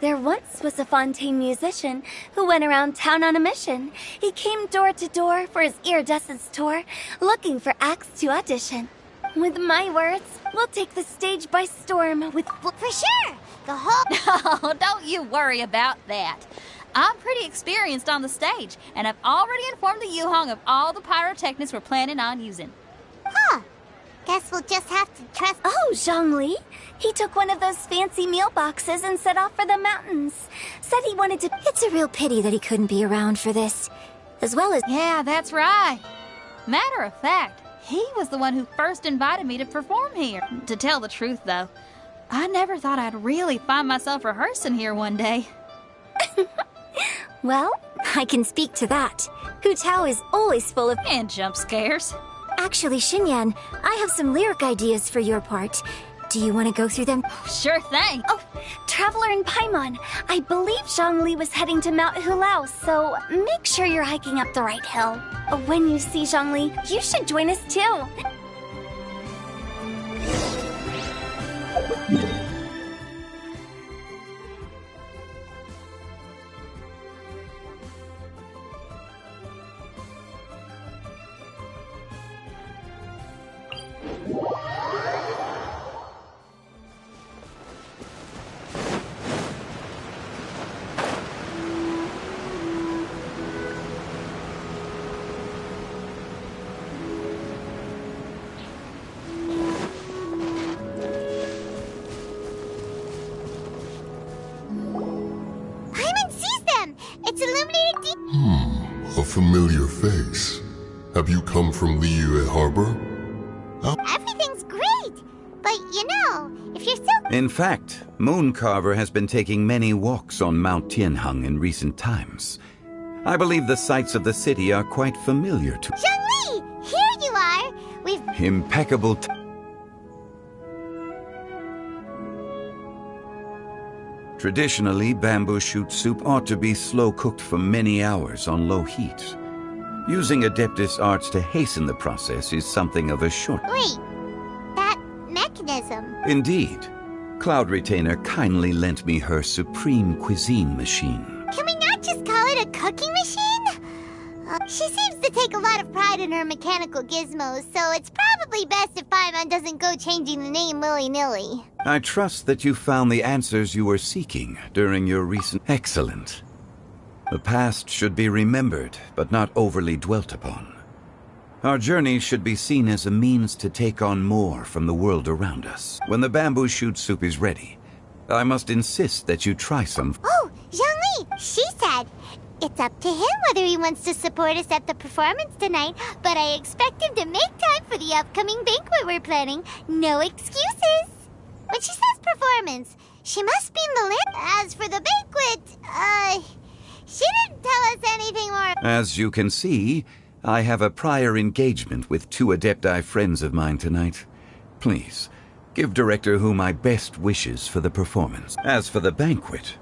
There once was a Fontaine musician who went around town on a mission. He came door to door for his iridescence tour, looking for acts to audition. With my words, we'll take the stage by storm with... For sure! The whole... Oh, don't you worry about that. I'm pretty experienced on the stage, and I've already informed the Yuhong of all the pyrotechnics we're planning on using. Huh. Guess we'll just have to trust... Oh, Zhongli. He took one of those fancy meal boxes and set off for the mountains. Said he wanted to... It's a real pity that he couldn't be around for this. As well as... Yeah, that's right. Matter of fact, he was the one who first invited me to perform here. To tell the truth, though, I never thought I'd really find myself rehearsing here one day. Well, I can speak to that. Hu Tao is always full of... And jump scares. Actually, Xinyan, I have some lyric ideas for your part. Do you want to go through them? Sure thing. Oh, Traveler in Paimon. I believe Zhongli was heading to Mount Hulao, so make sure you're hiking up the right hill. When you see Zhongli, you should join us too. A familiar face. Have you come from Liyue Harbor? Everything's great, but you know, if you're so... In fact, Mooncarver has been taking many walks on Mount Tianheng in recent times. I believe the sights of the city are quite familiar to... Zhongli! Here you are! We've... Impeccable... Traditionally, bamboo shoot soup ought to be slow-cooked for many hours on low heat. Using Adeptus arts to hasten the process is something of a short... Wait, that mechanism... Indeed. Cloud Retainer kindly lent me her supreme cuisine machine. Can we not just call it a cooking machine? She seems to take a lot of pride in her mechanical gizmos, so it's probably best if Paimon doesn't go changing the name willy-nilly. I trust that you found the answers you were seeking during your recent... Excellent. The past should be remembered, but not overly dwelt upon. Our journey should be seen as a means to take on more from the world around us. When the bamboo shoot soup is ready, I must insist that you try some... Oh, Zhongli! She said it's up to him whether he wants to support us at the performance tonight, but I expect him to make time for the upcoming banquet we're planning. No excuses! When she says performance, she must mean the lit. As for the banquet, she didn't tell us anything more. As you can see, I have a prior engagement with 2 Adepti friends of mine tonight. Please, give Director Hu my best wishes for the performance. As for the banquet,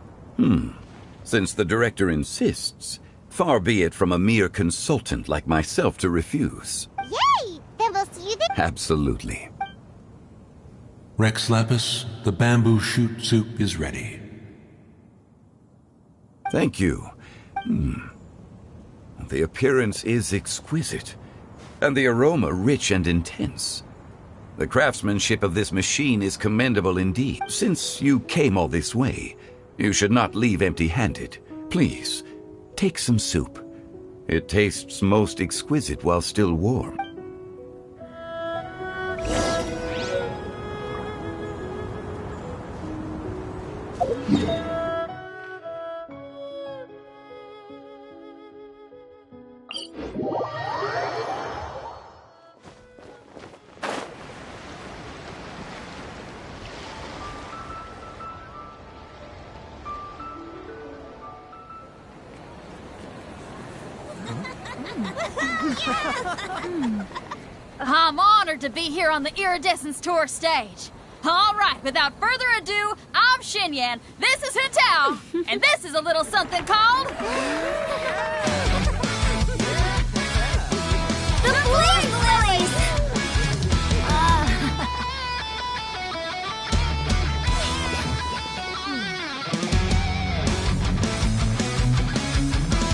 since the Director insists, far be it from a mere consultant like myself to refuse. Yay! Then we'll see you then. Absolutely. Rex Lapis, the bamboo shoot soup is ready. Thank you. The appearance is exquisite, and the aroma rich and intense. The craftsmanship of this machine is commendable indeed. Since you came all this way, you should not leave empty-handed. Please, take some soup. It tastes most exquisite while still warm. I'm honored to be here on the Iridescence Tour stage. All right, without further ado, I'm Xinyan, this is Hu Tao, and this is a little something called... The Flame Lilies!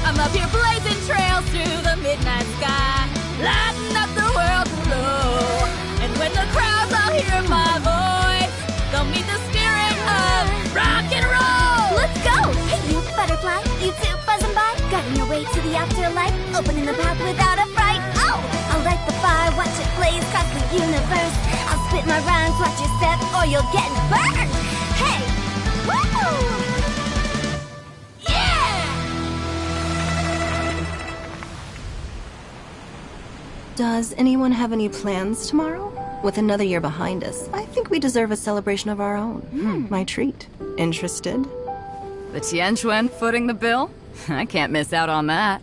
I'm up here blazing trails through the midnight sky, lighting up the world below. And when the crowds all hear my voice, they'll meet the spirit of rock and roll. Let's go! Hey, you butterfly, you too buzzing by, guiding your way to the afterlife, opening the path without a fright. Oh, I'll light the fire, watch it blaze across the universe. I'll spit my rhymes, watch your step, or you'll get burned. Hey, woo! Does anyone have any plans tomorrow? With another year behind us, I think we deserve a celebration of our own. My treat. Interested? The Tianquan footing the bill? I can't miss out on that.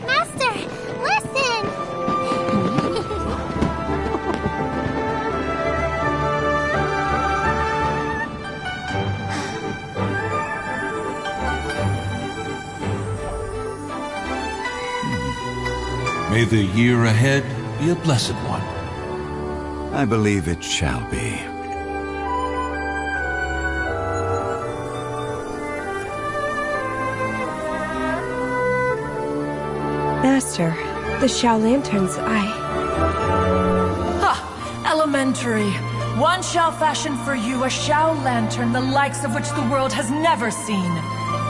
Master, listen! May the year ahead be a blessed one. I believe it shall be. Master, the Shao Lanterns, Ha! Elementary. One shall fashion for you a Shao Lantern the likes of which the world has never seen.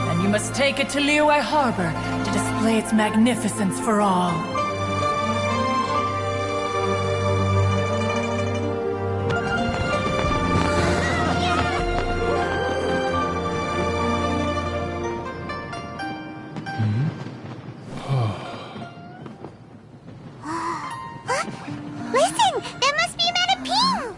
And you must take it to Liyue Harbor to display its magnificence for all. Listen! That must be Manaping!